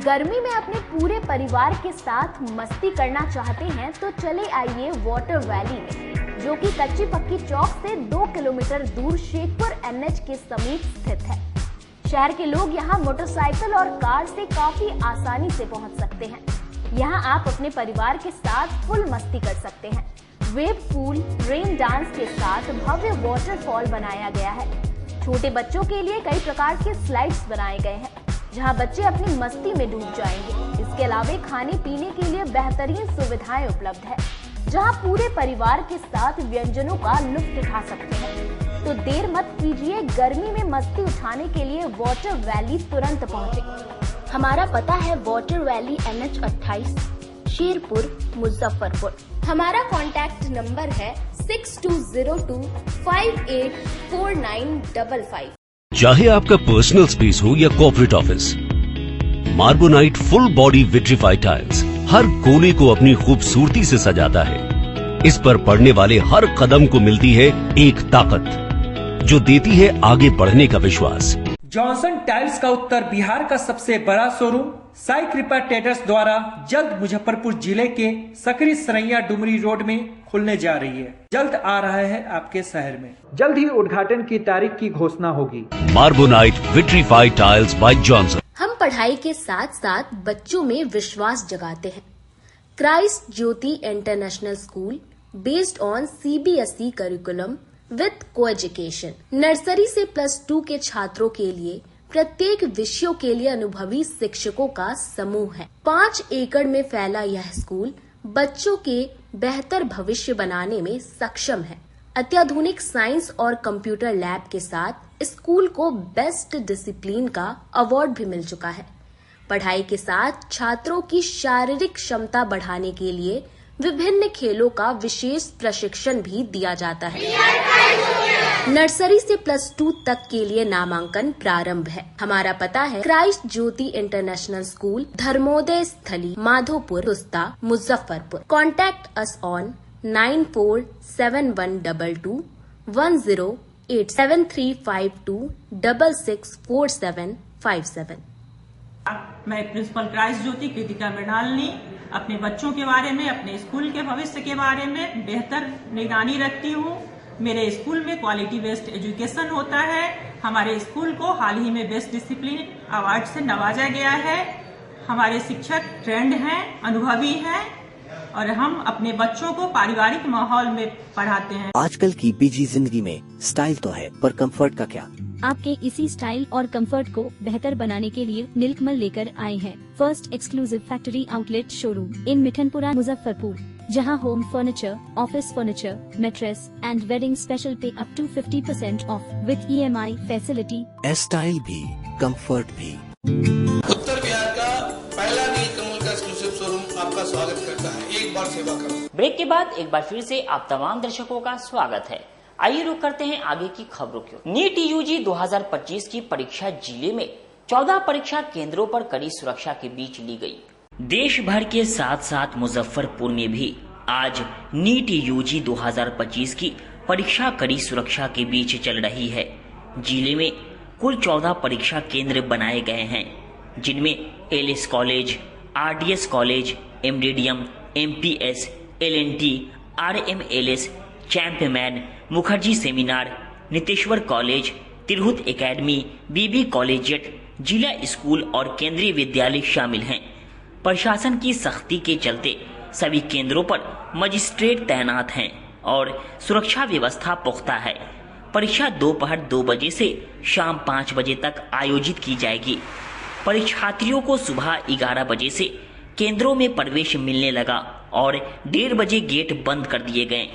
गर्मी में अपने पूरे परिवार के साथ मस्ती करना चाहते हैं तो चले आइए वाटर वैली में, जो कि कच्ची पक्की चौक से 2 किलोमीटर दूर शेखपुर NH के समीप स्थित है। शहर के लोग यहाँ मोटरसाइकिल और कार से काफी आसानी से पहुँच सकते हैं। यहाँ आप अपने परिवार के साथ फुल मस्ती कर सकते हैं। वेव पूल, रेन डांस के साथ भव्य वाटरफॉल बनाया गया है। छोटे बच्चों के लिए कई प्रकार के स्लाइड्स बनाए गए हैं, जहां बच्चे अपनी मस्ती में डूब जाएंगे। इसके इसके अलावा खाने पीने के लिए बेहतरीन सुविधाएं उपलब्ध है, जहां पूरे परिवार के साथ व्यंजनों का लुत्फ उठा सकते हैं। तो देर मत कीजिए, गर्मी में मस्ती उठाने के लिए वाटर वैली तुरंत पहुंचे। हमारा पता है water valley NH 28, Sherpur, Muzaffarpur. हमारा कॉन्टैक्ट नंबर है 6202584955। चाहे आपका पर्सनल स्पेस हो या corporate office, Marbonite full body vitrified tiles हर कोने को अपनी खूबसूरती से सजाता है। इस पर पड़ने वाले हर कदम को मिलती है एक ताकत जो देती है आगे बढ़ने का विश्वास। जॉनसन टाइल्स का उत्तर बिहार का सबसे बड़ा शोरूम साई कृपा ट्रेडर्स द्वारा जल्द मुजफ्फरपुर जिले के सकरी सरैया डुमरी रोड में खुलने जा रही है। जल्द आ रहा है आपके शहर में। जल्द ही उद्घाटन की तारीख की घोषणा होगी। मार्बोनाइट विट्रीफाइड टाइल्स बाय जॉनसन। हम पढ़ाई के साथ साथ बच्चों में विश्वास जगाते हैं। Christ Jyoti international school based on CBSE curriculum with coeducation. Nursery से +2 के छात्रों के लिए प्रत्येक विषयों के लिए अनुभवी शिक्षकों का समूह है। 5 एकड़ में फैला यह स्कूल बच्चों के बेहतर भविष्य बनाने में सक्षम है। अत्याधुनिक साइंस और कंप्यूटर लैब के साथ स्कूल को बेस्ट डिसिप्लिन का अवार्ड भी मिल चुका है। पढ़ाई के साथ छात्रों की शारीरिक क्षमता बढ़ाने के लिए विभिन्न खेलों का विशेष प्रशिक्षण भी दिया जाता है। नर्सरी से +2 तक के लिए नामांकन प्रारंभ है। हमारा पता है Christ Jyoti international school, Dharmodaya Sthali, Madhopur, Rusta, Muzaffarpur. Contact us on 94712210865352664757। मैं प्रिंसिपल क्राइस्ट ज्योति कृतिका मृणालिनी अपने बच्चों के बारे में, अपने स्कूल के भविष्य के बारे में बेहतर निगरानी रखती हूँ। मेरे स्कूल में क्वालिटी बेस्ड एजुकेशन होता है। हमारे स्कूल को हाल ही में बेस्ट डिसिप्लिन अवार्ड से नवाजा गया है। हमारे शिक्षक ट्रेंड हैं, अनुभवी हैं और हम अपने बच्चों को पारिवारिक माहौल में पढ़ाते हैं। आजकल की बिजी जिंदगी में स्टाइल तो है, पर कंफर्ट का क्या? आपके इसी स्टाइल और कंफर्ट को बेहतर बनाने के लिए नीलकमल लेकर आए हैं first exclusive factory outlet showroom in Mithanpura, Muzaffarpur, जहां home furniture, office furniture, mattress and wedding special पे up to 50% off with EMI facility. Style भी, कंफर्ट भी। उत्तर बिहार का पहला नीलकमल का एक्सक्लूसिव शोरूम आपका स्वागत करता है। एक बार सेवा करो। ब्रेक के बाद एक बार फिर से आप तमाम दर्शकों का स्वागत है। आइए रुक करते हैं आगे की खबरों की। नीट UG 2025 की परीक्षा जिले में 14 परीक्षा केंद्रों पर कड़ी सुरक्षा के बीच ली गई। देश भर के साथ साथ मुजफ्फरपुर में भी आज नीट UG 2025 की परीक्षा कड़ी सुरक्षा के बीच चल रही है। जिले में कुल 14 परीक्षा केंद्र बनाए गए हैं, जिनमें LS college, RDS college, MDDM, MPS, LNT, RMLS, Chapman, Mukherjee seminar, Niteshwar college, Tirhut academy, BB collegiate, जिला स्कूल और केंद्रीय विद्यालय शामिल हैं। प्रशासन की सख्ती के चलते सभी केंद्रों पर मजिस्ट्रेट तैनात हैं और सुरक्षा व्यवस्था पुख्ता है। परीक्षा दोपहर 2 बजे से शाम 5 बजे तक आयोजित की जाएगी। परीक्षार्थियों को सुबह 11 बजे से केंद्रों में प्रवेश मिलने लगा और 1:30 बजे गेट बंद कर दिए गए।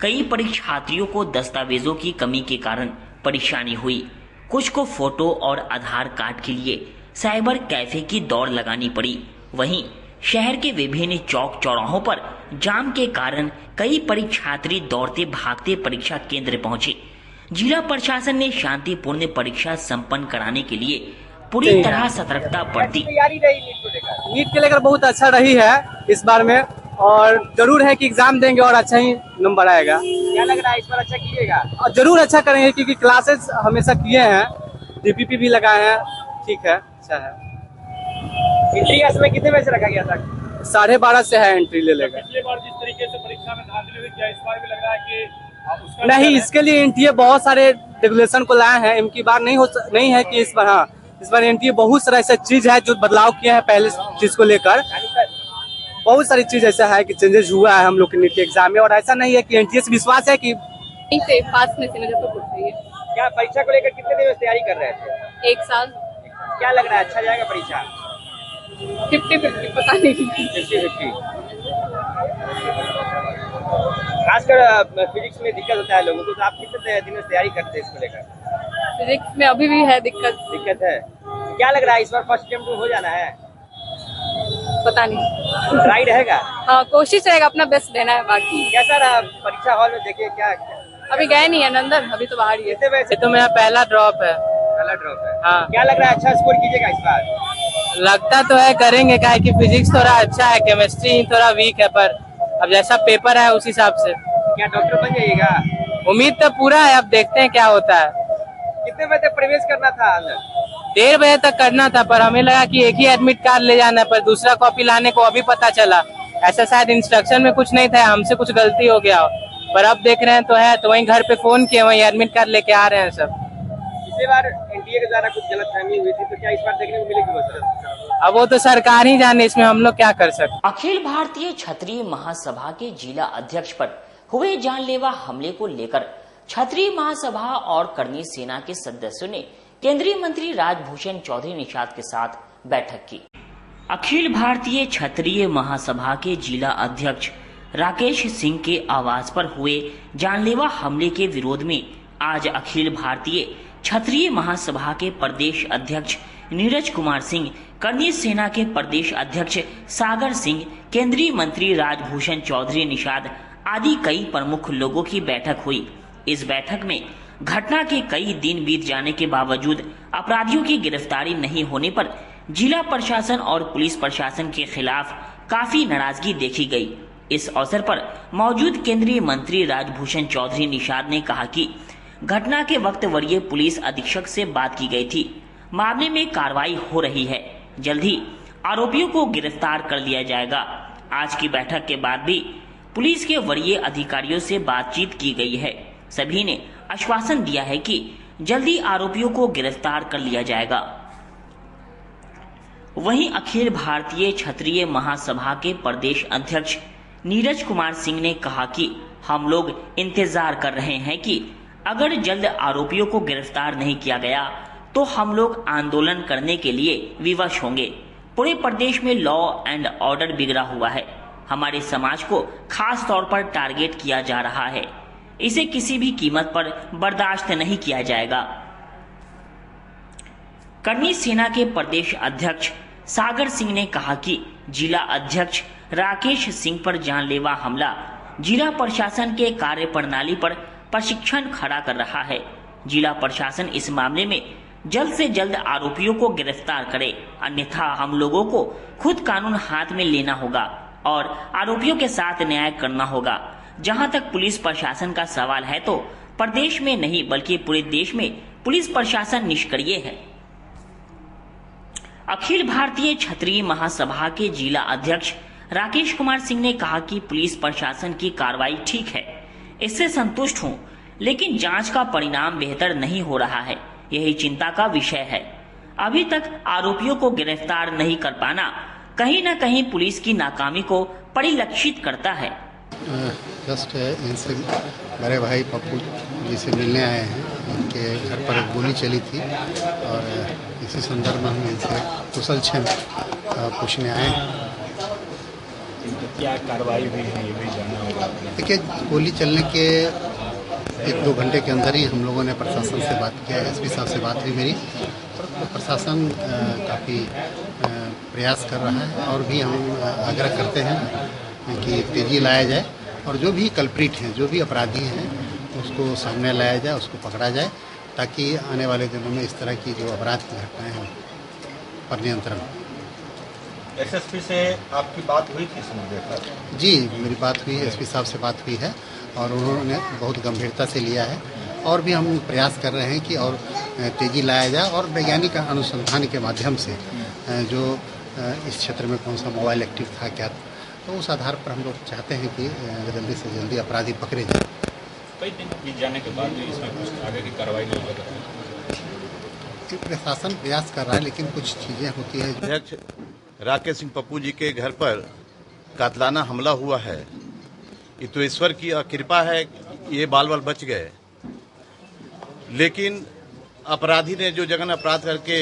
कई परीक्षार्थियों को दस्तावेजों की कमी के कारण परेशानी हुई। कुछ को फोटो और आधार कार्ड के लिए साइबर कैफे की दौड़ लगानी पड़ी। वहीं शहर के विभिन्न चौक चौराहों पर जाम के कारण कई परीक्षार्थी दौड़ते भागते परीक्षा केंद्र पहुंचे। जिला प्रशासन ने शांतिपूर्ण परीक्षा संपन्न कराने के लिए पूरी तरह सतर्कता बरती। नीट को लेकर बहुत अच्छा रही है इस बार में, और जरूर है कि एग्जाम देंगे और अच्छा ही नंबर आएगा। क्या लग रहा है इस बार अच्छा कीजिएगा? जरूर अच्छा करेंगे क्योंकि क्लासेस हमेशा किए हैं, DPP भी लगाए हैं। ठीक है, अच्छा है। एंट्री का समय कितने बजे से रखा गया था? 12:30 से है एंट्री ले लेगा। पिछले बार जिस तरीके से परीक्षा में धांधली हुई, क्या इस बार भी लग रहा है कि नहीं? इसके लिए NTA बहुत सारे रेगुलेशन को लाए हैं। इनकी बार नहीं है कि इस बार, हाँ इस बार NTA बहुत सारा ऐसा चीज है जो बदलाव किया है पहले चीज को लेकर। बहुत सारी चीज ऐसा है कि चेंजेस हुआ है हम लोग के नीट के एग्जाम में, और ऐसा नहीं है कि NTA से विश्वास है कि पास में से मुजफ्फरपुर से है। क्या परीक्षा को लेकर कितने दिन से तैयारी कर रहे थे? 1 साल। क्या लग रहा है, अच्छा जाएगा परीक्षा? 50-50 पता नहीं। 50-50 खासकर फिजिक्स में दिक्कत होता है लोगों को, तो आप कितने दिनों से तैयारी करते हैं इसको लेकर? फिजिक्स में अभी भी है दिक्कत है। क्या लग रहा है इस बार फर्स्ट अटेम्प्ट हो जाना है? पता नहीं। ट्राई रहेगा? हाँ, कोशिश रहेगा, अपना बेस्ट देना है। बाकी कैसा रहा परीक्षा हॉल में, देखिए क्या? अभी गए नहीं है नंदन, अभी तो बाहर ही है। ये तो मेरा पहला ड्रॉप है। पहला ड्रॉप है? हाँ। क्या लग रहा है, अच्छा स्कोर कीजिएगा इस बार? लगता तो है करेंगे, क्या है कि फिजिक्स थोड़ा अच्छा है, केमिस्ट्री थोड़ा वीक है, पर अब जैसा पेपर है उस हिसाब से। क्या डॉक्टर बन जाइएगा? उम्मीद तो पूरा है, अब देखते हैं क्या होता है। कितने बजे तक प्रवेश करना था अंदर? 1:30 बजे तक करना था, पर हमें लगा कि एक ही एडमिट कार्ड ले जाना है, पर दूसरा कॉपी लाने को अभी पता चला। ऐसा शायद इंस्ट्रक्शन में कुछ नहीं था, हमसे कुछ गलती हो गया, पर अब देख रहे हैं तो है, तो वहीं घर पे फोन किए, वहीं एडमिट कार्ड लेके आ रहे हैं सब। पिछली बार एनटीए के द्वारा कुछ गलतफहमी हुई थी, तो क्या इस बार देखने को मिलेगी वो सर? अब वो तो सरकार ही जाने, इसमें हम लोग क्या कर सकते। अखिल भारतीय क्षत्रिय महासभा के जिला अध्यक्ष पर हुए जानलेवा हमले को लेकर क्षत्रिय महासभा और करनी सेना के सदस्यों ने केंद्रीय मंत्री राजभूषण चौधरी निषाद के साथ बैठक की। अखिल भारतीय क्षत्रिय महासभा के जिला अध्यक्ष राकेश सिंह के आवास पर हुए जानलेवा हमले के विरोध में आज अखिल भारतीय क्षत्रिय महासभा के प्रदेश अध्यक्ष नीरज कुमार सिंह, करनी सेना के प्रदेश अध्यक्ष सागर सिंह, केंद्रीय मंत्री राजभूषण चौधरी निषाद आदि कई प्रमुख लोगों की बैठक हुई। इस बैठक में घटना के कई दिन बीत जाने के बावजूद अपराधियों की गिरफ्तारी नहीं होने पर जिला प्रशासन और पुलिस प्रशासन के खिलाफ काफी नाराजगी देखी गई। इस अवसर पर मौजूद केंद्रीय मंत्री राजभूषण चौधरी निषाद ने कहा कि घटना के वक्त वरीय पुलिस अधीक्षक से बात की गई थी, मामले में कार्रवाई हो रही है, जल्द ही आरोपियों को गिरफ्तार कर लिया जाएगा। आज की बैठक के बाद भी पुलिस के वरीय अधिकारियों से बातचीत की गई है, सभी ने आश्वासन दिया है कि जल्दी आरोपियों को गिरफ्तार कर लिया जाएगा। वहीं अखिल भारतीय क्षत्रिय महासभा के प्रदेश अध्यक्ष नीरज कुमार सिंह ने कहा कि हम लोग इंतजार कर रहे हैं कि अगर जल्द आरोपियों को गिरफ्तार नहीं किया गया तो हम लोग आंदोलन करने के लिए विवश होंगे। पूरे प्रदेश में लॉ एंड ऑर्डर बिगड़ा हुआ है, हमारे समाज को खास तौर पर टारगेट किया जा रहा है, इसे किसी भी कीमत पर बर्दाश्त नहीं किया जाएगा। करनी सेना के प्रदेश अध्यक्ष सागर सिंह ने कहा कि जिला अध्यक्ष राकेश सिंह पर जानलेवा हमला जिला प्रशासन के कार्य प्रणाली पर प्रशिक्षण खड़ा कर रहा है। जिला प्रशासन इस मामले में जल्द से जल्द आरोपियों को गिरफ्तार करे, अन्यथा हम लोगों को खुद कानून हाथ में लेना होगा और आरोपियों के साथ न्याय करना होगा। जहां तक पुलिस प्रशासन का सवाल है तो प्रदेश में नहीं बल्कि पूरे देश में पुलिस प्रशासन निष्क्रिय है। अखिल भारतीय क्षत्रिय महासभा के जिला अध्यक्ष राकेश कुमार सिंह ने कहा कि पुलिस प्रशासन की कार्रवाई ठीक है, इससे संतुष्ट हूं, लेकिन जांच का परिणाम बेहतर नहीं हो रहा है, यही चिंता का विषय है। अभी तक आरोपियों को गिरफ्तार नहीं कर पाना कहीं न कहीं पुलिस की नाकामी को परिलक्षित करता है। जस्ट इनसे मेरे भाई पप्पू जी से मिलने आए हैं, उनके घर पर एक गोली चली थी और इसी संदर्भ में हम इनसे कुशल क्षेम पूछने आए हैं। क्या कार्रवाई हुई है ये भी जानना होगा। देखिए, गोली चलने के 1-2 घंटे के अंदर ही हम लोगों ने प्रशासन से बात किया, एसपी साहब से बात हुई मेरी, तो प्रशासन काफ़ी प्रयास कर रहा है और भी हम आग्रह करते हैं कि तेजी लाया जाए और जो भी कल्प्रिट हैं, जो भी अपराधी हैं, उसको सामने लाया जाए, उसको पकड़ा जाए, ताकि आने वाले दिनों में इस तरह की जो अपराध की घटनाएं हैं पर नियंत्रण। एसएसपी से आपकी बात हुई थी इस मुद्दे पर? जी, मेरी बात हुई, एसपी साहब से बात हुई है और उन्होंने बहुत गंभीरता से लिया है और भी हम प्रयास कर रहे हैं कि और तेजी लाया जाए और वैज्ञानिक अनुसंधान के माध्यम से जो इस क्षेत्र में कौन सा मोबाइल एक्टिव था क्या, तो उस आधार पर हम लोग चाहते हैं कि जल्दी से जल्दी अपराधी पकड़े जाए। कई दिन बीत जाने के बाद भी इसमें कुछ आगे की कार्रवाई नहीं हो रही। प्रशासन प्रयास कर रहा है, लेकिन कुछ चीज़ें होती हैं। अध्यक्ष राकेश सिंह पप्पू जी के घर पर कातलाना हमला हुआ है, ये तो ईश्वर की कृपा है, ये बाल बाल बच गए, लेकिन अपराधी ने जो जघन्य अपराध करके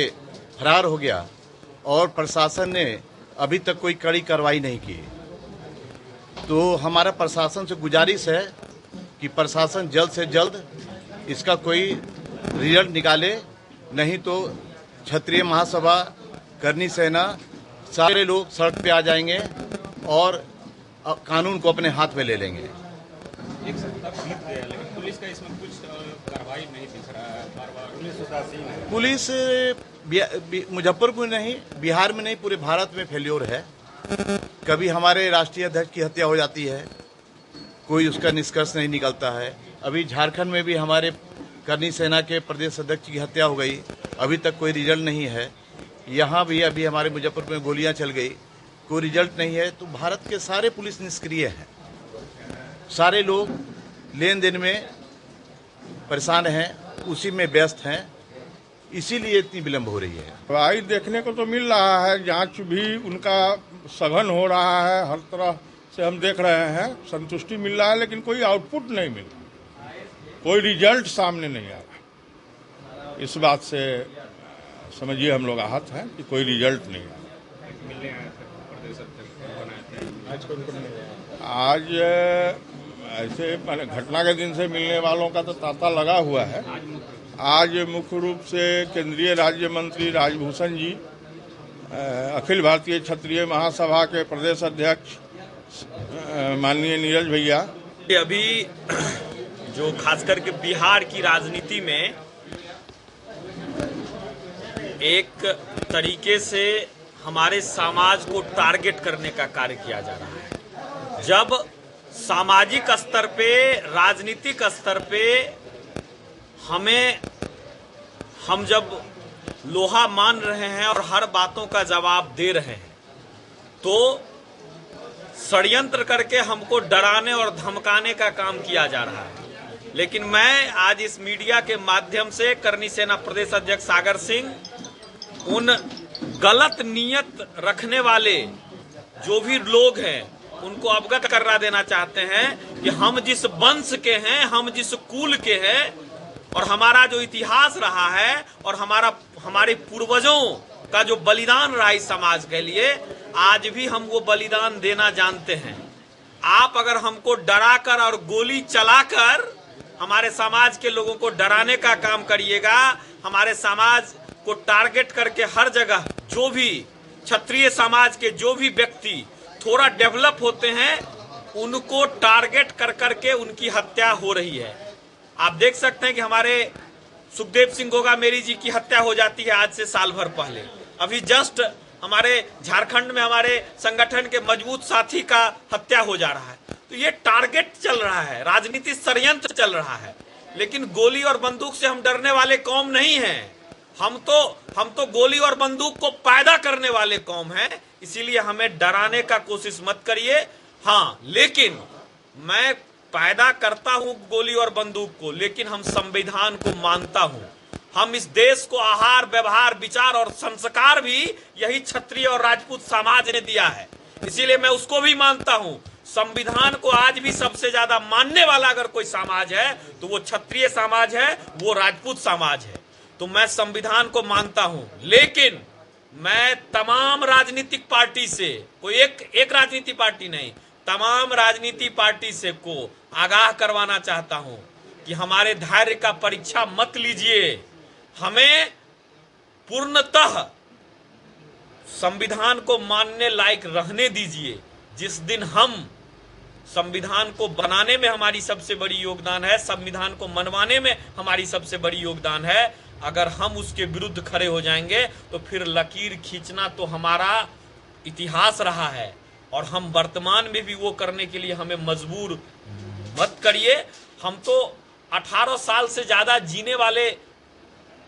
फरार हो गया और प्रशासन ने अभी तक कोई कड़ी कार्रवाई नहीं की। तो हमारा प्रशासन से गुजारिश है कि प्रशासन जल्द से जल्द इसका कोई रिजल्ट निकाले, नहीं तो क्षत्रिय महासभा, करनी सेना, सारे लोग सड़क पे आ जाएंगे और कानून को अपने हाथ में ले लेंगे। एक सप्ताह बीत गया लेकिन पुलिस का इसमें कुछ कार्रवाई नहीं दिख रहा है, बार-बार पुलिस उदासीन है। पुलिस मुजफ्फरपुर नहीं, बिहार में नहीं, पूरे भारत में फेल्योर है। कभी हमारे राष्ट्रीय अध्यक्ष की हत्या हो जाती है, कोई उसका निष्कर्ष नहीं निकलता है। अभी झारखंड में भी हमारे करनी सेना के प्रदेश अध्यक्ष की हत्या हो गई, अभी तक कोई रिजल्ट नहीं है। यहाँ भी अभी हमारे मुजफ्फरपुर में गोलियां चल गई, कोई रिजल्ट नहीं है। तो भारत के सारे पुलिस निष्क्रिय हैं, सारे लोग लेन देन में परेशान हैं, उसी में व्यस्त हैं, इसीलिए इतनी विलम्ब हो रही है। कार्रवाई देखने को तो मिल रहा है, जांच भी उनका सघन हो रहा है, हर तरह से हम देख रहे हैं, संतुष्टि मिल रहा है, लेकिन कोई आउटपुट नहीं मिल रहा, कोई रिजल्ट सामने नहीं आ रहा। इस बात से समझिए हम लोग आहत हैं कि कोई रिजल्ट नहीं आ रहा। आज ऐसे घटना के दिन से मिलने वालों का तो तांता लगा हुआ है। आज मुख्य रूप से केंद्रीय राज्य मंत्री राजभूषण जी, अखिल भारतीय क्षत्रिय महासभा के प्रदेश अध्यक्ष माननीय नीरज भैया, अभी जो खास करके बिहार की राजनीति में एक तरीके से हमारे समाज को टारगेट करने का कार्य किया जा रहा है। जब सामाजिक स्तर पे, राजनीतिक स्तर पे हम जब लोहा मान रहे हैं और हर बातों का जवाब दे रहे हैं, तो षड्यंत्र करके हमको डराने और धमकाने का काम किया जा रहा है। लेकिन मैं आज इस मीडिया के माध्यम से करनी सेना प्रदेश अध्यक्ष सागर सिंह, उन गलत नियत रखने वाले जो भी लोग हैं उनको अवगत करा देना चाहते हैं कि हम जिस वंश के हैं, हम जिस कुल के हैं और हमारा जो इतिहास रहा है और हमारे पूर्वजों का जो बलिदान रहा इस समाज के लिए, आज भी हम वो बलिदान देना जानते हैं। आप अगर हमको डराकर और गोली चलाकर हमारे समाज के लोगों को डराने का काम करिएगा, हमारे समाज को टारगेट करके हर जगह जो भी क्षत्रिय समाज के जो भी व्यक्ति थोड़ा डेवलप होते हैं उनको टारगेट कर करके उनकी हत्या हो रही है। आप देख सकते हैं कि हमारे सुखदेव सिंह गोगामेरी जी की हत्या हो जाती है आज से साल भर पहले। अभी जस्ट हमारे झारखंड में हमारे संगठन के मजबूत साथी का हत्या हो जा रहा है। तो ये टारगेट चल रहा है, राजनीति षड्यंत्र चल रहा है। लेकिन गोली और बंदूक से हम डरने वाले कौम नहीं हैं। हम तो गोली और बंदूक को पैदा करने वाले कौम हैं। इसीलिए हमें डराने का कोशिश मत करिए। हाँ, लेकिन मैं पैदा करता हूं गोली और बंदूक को, लेकिन हम संविधान को मानता हूं। हम इस देश को आहार, व्यवहार, विचार और संस्कार भी यही क्षत्रिय और राजपूत समाज ने दिया है, इसीलिए मैं उसको भी मानता हूं। संविधान को आज भी सबसे ज्यादा मानने वाला अगर कोई समाज है तो वो क्षत्रिय समाज है, वो राजपूत समाज है। तो मैं संविधान को मानता हूं, लेकिन मैं तमाम राजनीतिक पार्टी से, कोई एक राजनीतिक पार्टी नहीं, तमाम राजनीतिक पार्टी से को आगाह करवाना चाहता हूं कि हमारे धैर्य का परीक्षा मत लीजिए। हमें पूर्णतः संविधान को मानने लायक रहने दीजिए। जिस दिन हम संविधान को बनाने में हमारी सबसे बड़ी योगदान है, संविधान को मनवाने में हमारी सबसे बड़ी योगदान है, अगर हम उसके विरुद्ध खड़े हो जाएंगे तो फिर लकीर खींचना तो हमारा इतिहास रहा है और हम वर्तमान में भी वो करने के लिए हमें मजबूर मत करिए। हम तो 18 साल से ज्यादा जीने वाले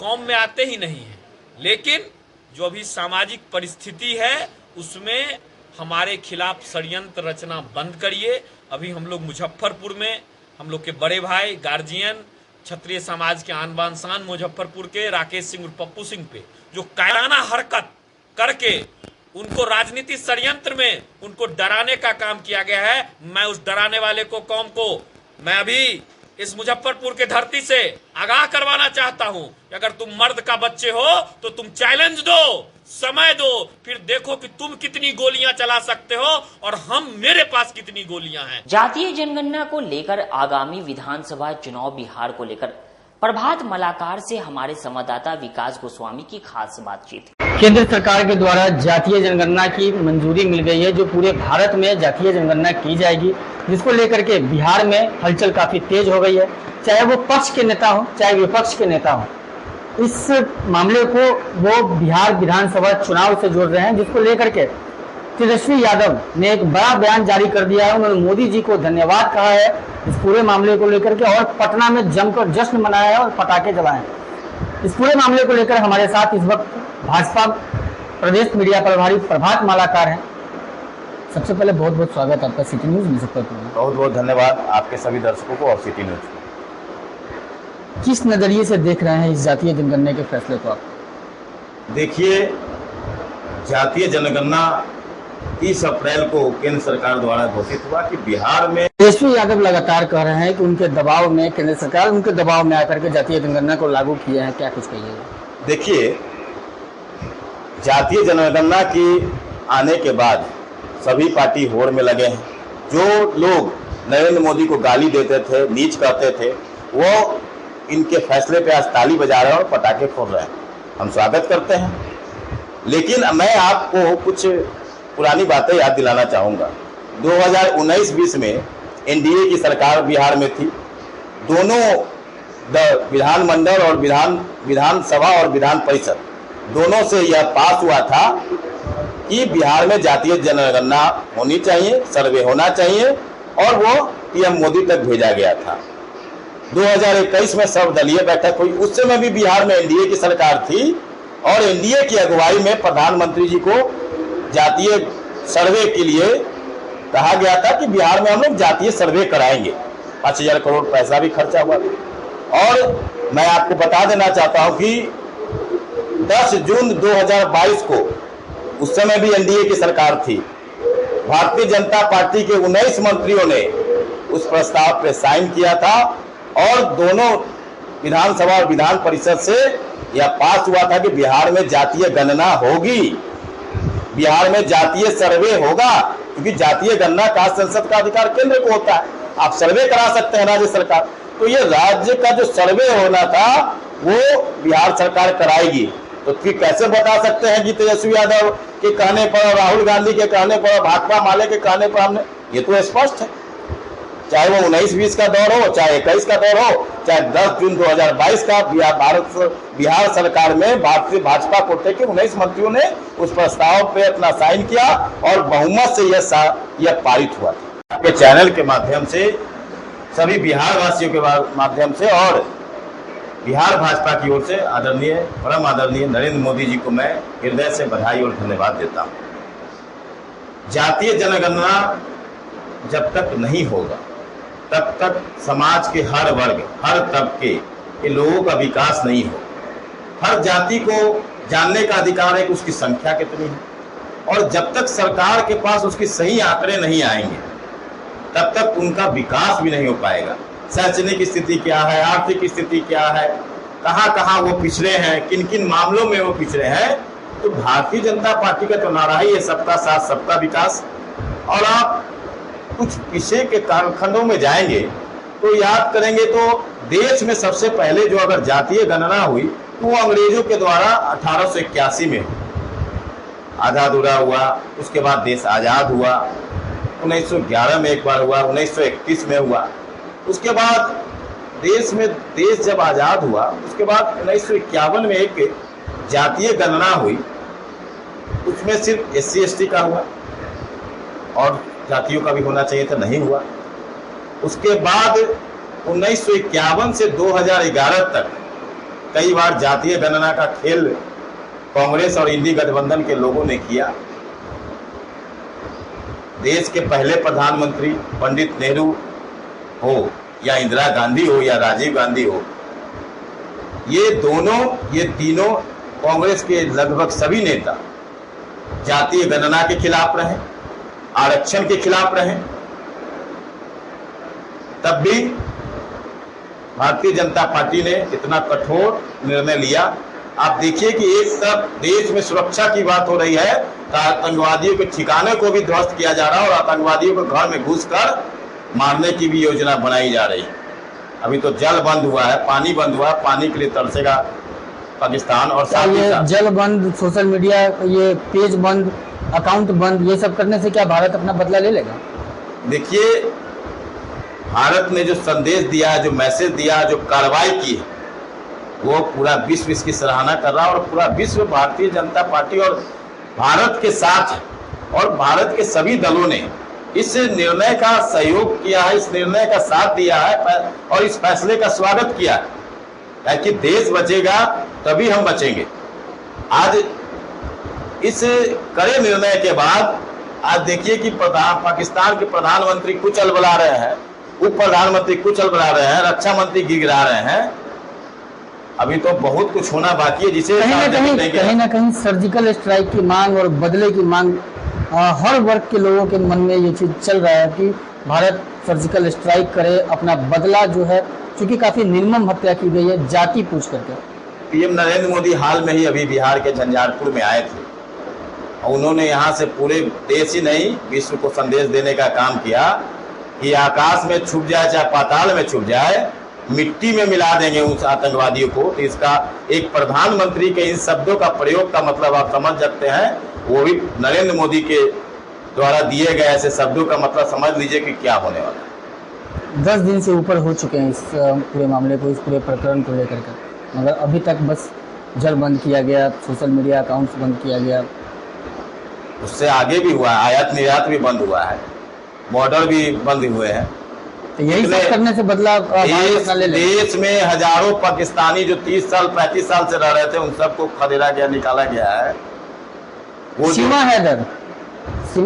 कौम में आते ही नहीं हैं, लेकिन जो अभी सामाजिक परिस्थिति है उसमें हमारे खिलाफ षड्यंत्र रचना बंद करिए। अभी हम लोग मुजफ्फरपुर में हम लोग के बड़े भाई गार्जियन क्षत्रिय समाज के आन बान शान मुजफ्फरपुर के राकेश सिंह और पप्पू सिंह पे जो कायराना हरकत करके उनको राजनीतिक षड्यंत्र में उनको डराने का काम किया गया है, मैं उस डराने वाले को कौम को मैं अभी इस मुजफ्फरपुर के धरती से आगाह करवाना चाहता हूं कि अगर तुम मर्द का बच्चे हो तो तुम चैलेंज दो, समय दो, फिर देखो कि तुम कितनी गोलियां चला सकते हो और मेरे पास कितनी गोलियां हैं। जातीय जनगणना को लेकर आगामी विधानसभा चुनाव बिहार को लेकर प्रभात मलाकार से हमारे संवाददाता विकास गोस्वामी की खास बातचीत। केंद्र सरकार के द्वारा जातीय जनगणना की मंजूरी मिल गई है, जो पूरे भारत में जातीय जनगणना की जाएगी, जिसको लेकर के बिहार में हलचल काफी तेज हो गई है। चाहे वो पक्ष के नेता हो चाहे विपक्ष के नेता हो, इस मामले को वो बिहार विधानसभा चुनाव से जोड़ रहे हैं, जिसको लेकर के तेजस्वी यादव ने एक बड़ा बयान जारी कर दिया है। उन्होंने मोदी जी को धन्यवाद कहा है इस पूरे मामले को लेकर के, और पटना में जमकर जश्न मनाया है और पटाखे जलाए। इस पूरे मामले को लेकर हमारे साथ इस वक्त भाजपा प्रदेश मीडिया प्रभारी प्रभात मालाकार हैं। सबसे पहले बहुत बहुत स्वागत आपका सिटी न्यूज मुजफ्फरपुर में। बहुत बहुत धन्यवाद आपके सभी दर्शकों को और सिटी न्यूज को। किस नजरिए से देख रहे हैं इस जातीय जनगणना के फैसले को आप? देखिए, जातीय जनगणना 30 अप्रैल को केंद्र सरकार द्वारा घोषित हुआ कि बिहार में तेजस्वी यादव लगातार कह रहे हैं कि उनके दबाव में केंद्र सरकार उनके दबाव में आकर के जातीय जनगणना को लागू किया है, क्या कुछ कहिए? देखिए, जातीय जनगणना की आने के बाद सभी पार्टी होड़ में लगे हैं। जो लोग नरेंद्र मोदी को गाली देते थे, नीच कहते थे, वो इनके फैसले पे आज ताली बजा रहे हैं और पटाखे फोड़ रहे हैं। हम स्वागत करते हैं, लेकिन मैं आपको कुछ पुरानी बातें याद दिलाना चाहूँगा। 2019-20 में एनडीए की सरकार बिहार में थी। दोनों विधानमंडल और विधानसभा और विधान परिषद दोनों से यह पास हुआ था कि बिहार में जातीय जनगणना होनी चाहिए, सर्वे होना चाहिए, और वो पीएम मोदी तक भेजा गया था। 2021 में सर्वदलीय बैठक हुई। उस समय भी बिहार में एनडीए की सरकार थी और एनडीए की अगुवाई में प्रधानमंत्री जी को जातीय सर्वे के लिए कहा गया था कि बिहार में हम लोग जातीय सर्वे कराएंगे। 5000 करोड़ पैसा भी खर्चा हुआ था। और मैं आपको बता देना चाहता हूं कि 10 जून 2022 को, उस समय भी एनडीए की सरकार थी, भारतीय जनता पार्टी के 19 मंत्रियों ने उस प्रस्ताव पे साइन किया था और दोनों विधानसभा और विधान परिषद से यह पास हुआ था कि बिहार में जातीय गणना होगी, बिहार में जातीय सर्वे होगा, क्योंकि जातीय गणना का संसद का अधिकार केंद्र को होता है। आप सर्वे करा सकते हैं राज्य सरकार, तो ये राज्य का जो सर्वे होना था वो बिहार सरकार कराएगी। तो फिर कैसे बता सकते हैं कि तेजस्वी यादव के कहने पर, राहुल गांधी के कहने पर, भाकपा माले के कहने पर हमने, ये तो स्पष्ट है। चाहे वो 19-20 का दौर हो, चाहे 21 का दौर हो, चाहे 10 जून 2022 का, बिहार सरकार में भारतीय भाजपा कोटे के 19 मंत्रियों ने उस प्रस्ताव पे अपना साइन किया और बहुमत से यह पारित हुआ था। आपके चैनल के माध्यम से, सभी बिहार वासियों के माध्यम से और बिहार भाजपा की ओर से आदरणीय, परम आदरणीय नरेंद्र मोदी जी को मैं हृदय से बधाई और धन्यवाद देता हूँ। जातीय जनगणना जब तक नहीं होगा तब तक समाज के हर वर्ग, हर तबके के लोगों का विकास नहीं हो। हर जाति को जानने का अधिकार है कि उसकी संख्या कितनी है, और जब तक सरकार के पास उसके सही आंकड़े नहीं आएंगे तब तक उनका विकास भी नहीं हो पाएगा। शैक्षणिक स्थिति क्या है, आर्थिक स्थिति क्या है, कहाँ कहाँ वो पिछड़े हैं, किन किन मामलों में वो पिछड़े हैं। तो भारतीय जनता पार्टी का तो नारा ही है सबका साथ सबका विकास। और आप कुछ पीछे के कालखंडों में जाएंगे तो याद करेंगे तो देश में सबसे पहले जो अगर जातीय गणना हुई तो वो अंग्रेजों के द्वारा 1881 में आधा अधूरा हुआ। उसके बाद देश आज़ाद हुआ, 1911 में एक बार हुआ, 1931 में हुआ। उसके बाद देश जब आज़ाद हुआ उसके बाद 1951 में एक जातीय गणना हुई, उसमें सिर्फ SC/ST का हुआ और जातियों का भी होना चाहिए था, नहीं हुआ। उसके बाद 1951 से 2011 तक कई बार जातीय गणना का खेल कांग्रेस और इंडी गठबंधन के लोगों ने किया। देश के पहले प्रधानमंत्री पंडित नेहरू हो या इंदिरा गांधी हो या राजीव गांधी हो, ये तीनों कांग्रेस के लगभग सभी नेता जातीय गणना के खिलाफ रहे, आरक्षण के खिलाफ रहे। तब भी भारतीय जनता पार्टी ने इतना कठोर निर्णय लिया। आप देखिए कि एक तरफ देश में सुरक्षा की बात हो रही है तो आतंकवादियों के ठिकाने को भी ध्वस्त किया जा रहा है और आतंकवादियों को घर में घुसकर मारने की भी योजना बनाई जा रही है। अभी तो जल बंद हुआ है, पानी बंद हुआ है, पानी के लिए तरसेगा पाकिस्तान। और साथ ही साथ जल बंद, सोशल मीडिया ये पेज बंद, अकाउंट बंद, ये सब करने से क्या भारत अपना बदला ले लेगा? देखिए, भारत ने जो संदेश दिया है, जो मैसेज दिया है, जो कार्रवाई की है, वो पूरा विश्व इसकी सराहना कर रहा है और पूरा विश्व भारतीय जनता पार्टी और भारत के साथ है। और भारत के सभी दलों ने इस निर्णय का सहयोग किया है, इस निर्णय का साथ दिया है और इस फैसले का स्वागत किया है, ताकि देश बचेगा तभी हम बचेंगे। आज इस कड़े निर्णय के बाद आज देखिए कि पाकिस्तान के प्रधानमंत्री कुछ अलबला रहे हैं, उप प्रधानमंत्री कुछ अलबला रहे हैं, रक्षा मंत्री गिड़गिड़ा रहे हैं। अभी तो बहुत कुछ होना बाकी है, जिसे कहीं ना कहीं सर्जिकल स्ट्राइक की मांग और बदले की मांग हर वर्ग के लोगों के मन में ये चीज चल रहा है कि भारत सर्जिकल स्ट्राइक करे, अपना बदला जो है, क्योंकि काफी निर्मम हत्या की गई है जाति पूछ करके। पीएम नरेंद्र मोदी हाल में ही अभी बिहार के झंझारपुर में आए थे और उन्होंने यहाँ से पूरे देश ही नहीं विश्व को संदेश देने का काम किया कि आकाश में छुप जाए चाहे पाताल में छुप जाए, मिट्टी में मिला देंगे उस आतंकवादियों को। तो इसका एक प्रधानमंत्री के इन शब्दों का प्रयोग का मतलब आप समझ सकते हैं, वो भी नरेंद्र मोदी के द्वारा दिए गए ऐसे शब्दों का मतलब समझ लीजिए कि क्या होने वाला है। 10 दिन से ऊपर हो चुके हैं इस पूरे मामले को, इस पूरे प्रकरण को लेकर के, मगर अभी तक बस जल बंद किया गया, सोशल मीडिया अकाउंट्स बंद किया गया। उससे आगे भी हुआ है, आयात निर्यात भी बंद हुआ है, बॉर्डर भी बंद हुए हैं। तो यही सब करने से बदला देश में हजारों पाकिस्तानी जो 30 साल 35 साल से रह रहे थे उन सबको खदेड़ा गया, निकाला गया है। वो सीमा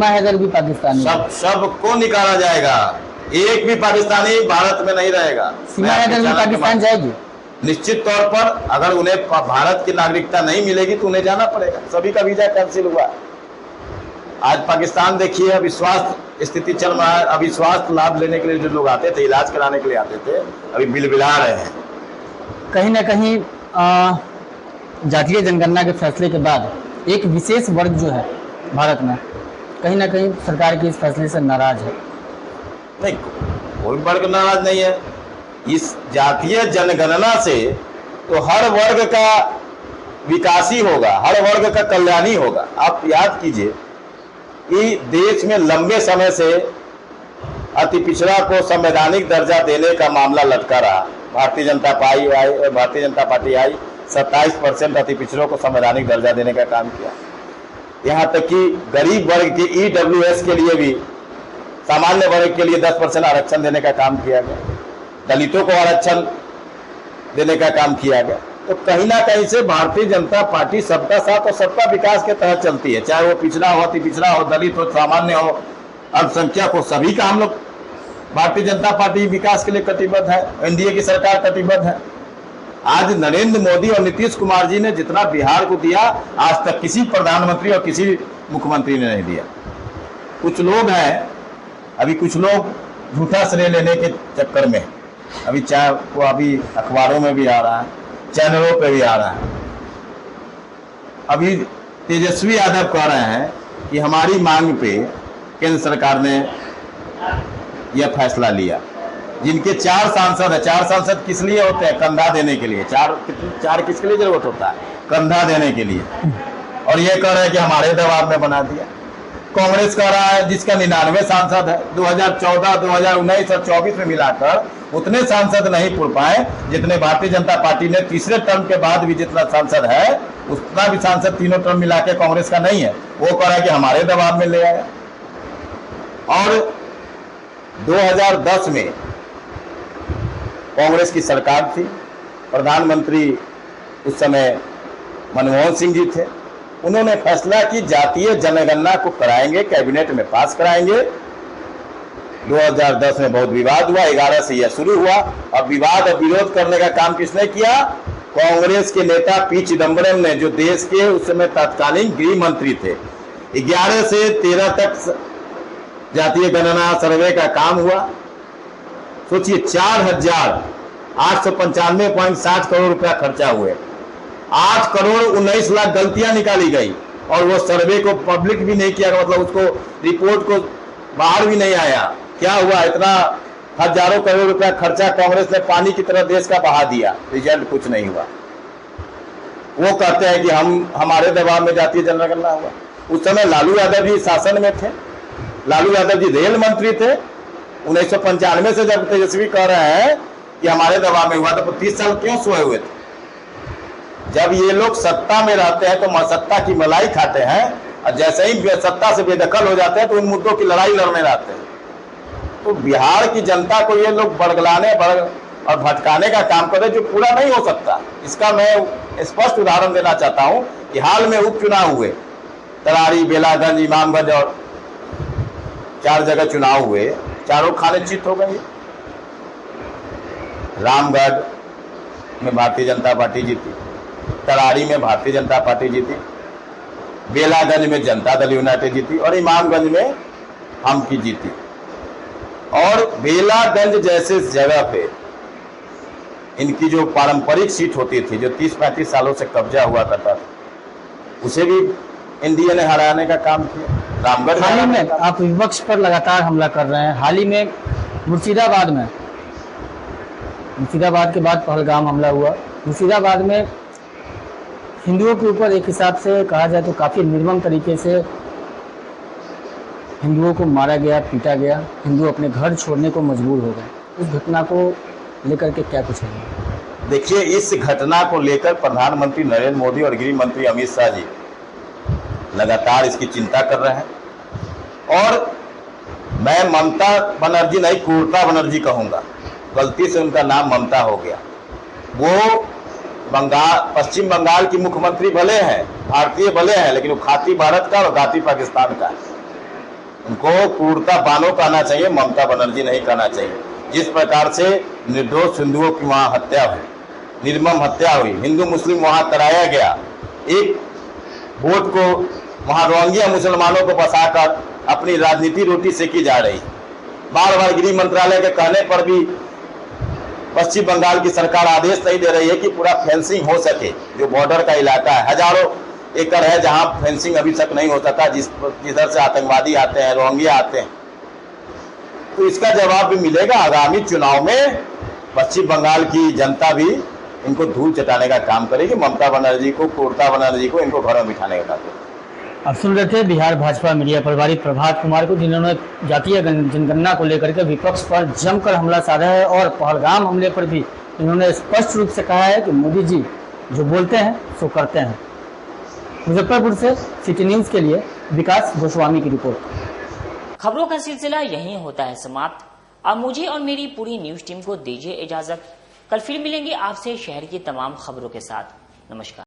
हैदर भी पाकिस्तानी, सबको निकाला जाएगा। एक भी पाकिस्तानी भारत में नहीं रहेगा। सीमा हैदर भी पाकिस्तान जाएगी निश्चित तौर पर। अगर उन्हें भारत की नागरिकता नहीं मिलेगी तो उन्हें जाना पड़ेगा। सभी का वीजा कैंसिल हुआ। आज पाकिस्तान देखिए, अभी स्वास्थ्य स्थिति चल रहा है। अभी स्वास्थ्य लाभ लेने के लिए जो लोग आते थे, इलाज कराने के लिए आते थे, अभी बिलबिला रहे हैं। कहीं ना कहीं जातीय जनगणना के फैसले के बाद एक विशेष वर्ग जो है भारत में, कहीं ना कहीं सरकार के इस फैसले से नाराज है। नहीं, कोई वर्ग नाराज नहीं है। इस जातीय जनगणना से तो हर वर्ग का विकास ही होगा, हर वर्ग का कल्याण ही होगा। आप याद कीजिए कि देश में लंबे समय से अति पिछड़ा को संवैधानिक दर्जा देने का मामला लटका रहा। भारतीय जनता पार्टी आई 27% अति पिछड़ों को संवैधानिक दर्जा देने का काम किया। यहाँ तक कि गरीब वर्ग के EWS के लिए भी, सामान्य वर्ग के लिए 10% आरक्षण देने का काम किया गया, दलितों को आरक्षण देने का काम किया गया। तो कहीं ना कहीं से भारतीय जनता पार्टी सबका साथ और सबका विकास के तहत चलती है, चाहे वो पिछड़ा हो, अति पिछड़ा हो, दलित हो, सामान्य हो, अल्पसंख्यक हो, सभी का हम लोग भारतीय जनता पार्टी विकास के लिए कटिबद्ध है। एनडीए की सरकार कटिबद्ध है। आज नरेंद्र मोदी और नीतीश कुमार जी ने जितना बिहार को दिया, आज तक किसी प्रधानमंत्री और किसी मुख्यमंत्री ने नहीं दिया। कुछ लोग हैं, अभी कुछ लोग झूठा श्रेय लेने के चक्कर में, अभी चाहे वो अभी अखबारों में भी आ रहा है, चैनलों पे भी आ रहा है। अभी तेजस्वी यादव कह रहे हैं कि हमारी मांग पे केंद्र सरकार ने यह फैसला लिया। जिनके 4 सांसद है, 4 सांसद किस लिए होते हैं? कंधा देने के लिए। चार किसके लिए जरूरत होता है? कंधा देने के लिए। और ये कह रहे हैं कि हमारे दबाव में बना दिया। कांग्रेस कह रहा है जिसका 99 सांसद है, 2014, 2019 और 24 में मिलाकर उतने सांसद नहीं पुर पाए जितने भारतीय जनता पार्टी ने तीसरे टर्म के बाद भी जितना सांसद है उतना भी सांसद तीनों टर्म मिला के कांग्रेस का नहीं है। वो कह रहा है कि हमारे दबाव में ले आया। और 2010 में कांग्रेस की सरकार थी, प्रधानमंत्री उस समय मनमोहन सिंह जी थे। उन्होंने फैसला कि जातीय जनगणना को कराएंगे, कैबिनेट में पास कराएंगे। 2010 में बहुत विवाद हुआ, 11 से यह शुरू हुआ। और विवाद और विरोध करने का काम किसने किया? कांग्रेस के नेता पी चिदम्बरम ने, जो देश के उस समय तत्कालीन गृह मंत्री थे। 11 से 13 तक जातीय गणना सर्वे का काम हुआ। सोचिए 4000 895.60 करोड़ रुपया खर्चा हुए, 8 करोड़ 19 लाख गलतियां निकाली गई और वो सर्वे को पब्लिक भी नहीं किया, मतलब उसको रिपोर्ट को बाहर भी नहीं आया। क्या हुआ? इतना हजारों करोड़ रुपया खर्चा कांग्रेस ने पानी की तरह देश का बहा दिया, रिजल्ट कुछ नहीं हुआ। वो कहते हैं कि हमारे दबाव में जातीय जनगणना हुआ। उस समय लालू यादव जी शासन में थे, लालू यादव जी रेल मंत्री थे। 1995 से जब तेजस्वी कह रहे हैं कि हमारे दबाव में हुआ, तो 30 साल क्यों सोए हुए थे? जब ये लोग सत्ता में रहते हैं तो सत्ता की मलाई खाते हैं, और जैसे ही सत्ता से बेदखल हो जाते हैं तो उन मुद्दों की लड़ाई लड़ने रहते हैं। तो बिहार की जनता को ये लोग बड़गलाने और भटकाने का काम कर रहे, जो पूरा नहीं हो सकता। इसका मैं स्पष्ट उदाहरण देना चाहता हूं कि हाल में उपचुनाव हुए, तरारी, बेलागंज, इमामगंज और 4 जगह चुनाव हुए, चारों खाने चित हो गई। रामगढ़ में भारतीय जनता पार्टी जीती, तरारी में भारतीय जनता पार्टी जीती, बेलागंज में जनता दल यूनाइटेड जीती और इमामगंज में हम की जीती। और बेलागंज जैसे जगह पे इनकी जो पारंपरिक सीट होती थी, जो 30-35 सालों से कब्जा हुआ करता था, उसे भी एनडीए ने हराने का काम किया। रामगढ़ हाल ही में आप विपक्ष पर लगातार हमला कर रहे हैं। हाल ही में मुर्शिदाबाद के बाद पहलगाम हमला हुआ। मुर्शिदाबाद में हिंदुओं के ऊपर एक हिसाब से कहा जाए तो काफ़ी निर्मम तरीके से हिंदुओं को मारा गया, पीटा गया, हिंदू अपने घर छोड़ने को मजबूर हो गए। उस घटना को लेकर के क्या कुछ है? देखिए, इस घटना को लेकर प्रधानमंत्री नरेंद्र मोदी और गृह मंत्री अमित शाह जी लगातार इसकी चिंता कर रहे हैं। और मैं ममता बनर्जी नहीं, क्रूरता बनर्जी कहूँगा, गलती से उनका नाम ममता हो गया। वो पश्चिम बंगाल की मुख्यमंत्री भले हैं, भारतीय भले हैं, लेकिन वो खाती भारत का और गाती पाकिस्तान का। उनको क्रूरता बानो कहना चाहिए, ममता बनर्जी नहीं कहना चाहिए। जिस प्रकार से निर्दोष हिंदुओं की वहां हत्या हुई, निर्मम हत्या हुई, हिंदू मुस्लिम वहां कराया गया, एक वोट को वहां रोहिंग्या मुसलमानों को बसाकर अपनी राजनीति रोटी सेकी जा रही। बार बार गृह मंत्रालय के कहने पर भी पश्चिम बंगाल की सरकार आदेश नहीं दे रही है कि पूरा फेंसिंग हो सके। जो बॉर्डर का इलाका है, हजारों एकड़ है जहां फेंसिंग अभी तक नहीं हो सका, जिधर से आतंकवादी आते हैं, रोहिंग्या आते हैं। तो इसका जवाब भी मिलेगा आगामी चुनाव में। पश्चिम बंगाल की जनता भी इनको धूल चटाने का काम करेगी, ममता बनर्जी को, क्रूरता बनर्जी को इनको घर में बिठाने का काम करेगी। अब सुन रहे थे बिहार भाजपा मीडिया प्रभारी प्रभात कुमार को, जिन्होंने जातीय जनगणना को लेकर के विपक्ष पर जमकर हमला साधा है और पहलगाम हमले पर भी इन्होंने स्पष्ट रूप से कहा है कि मोदी जी जो बोलते हैं सो करते हैं। मुजफ्फरपुर से सिटी न्यूज के लिए विकास गोस्वामी की रिपोर्ट। खबरों का सिलसिला यहीं होता है समाप्त। अब मुझे और मेरी पूरी न्यूज टीम को दीजिए इजाजत। कल फिर मिलेंगे आपसे शहर की तमाम खबरों के साथ। नमस्कार।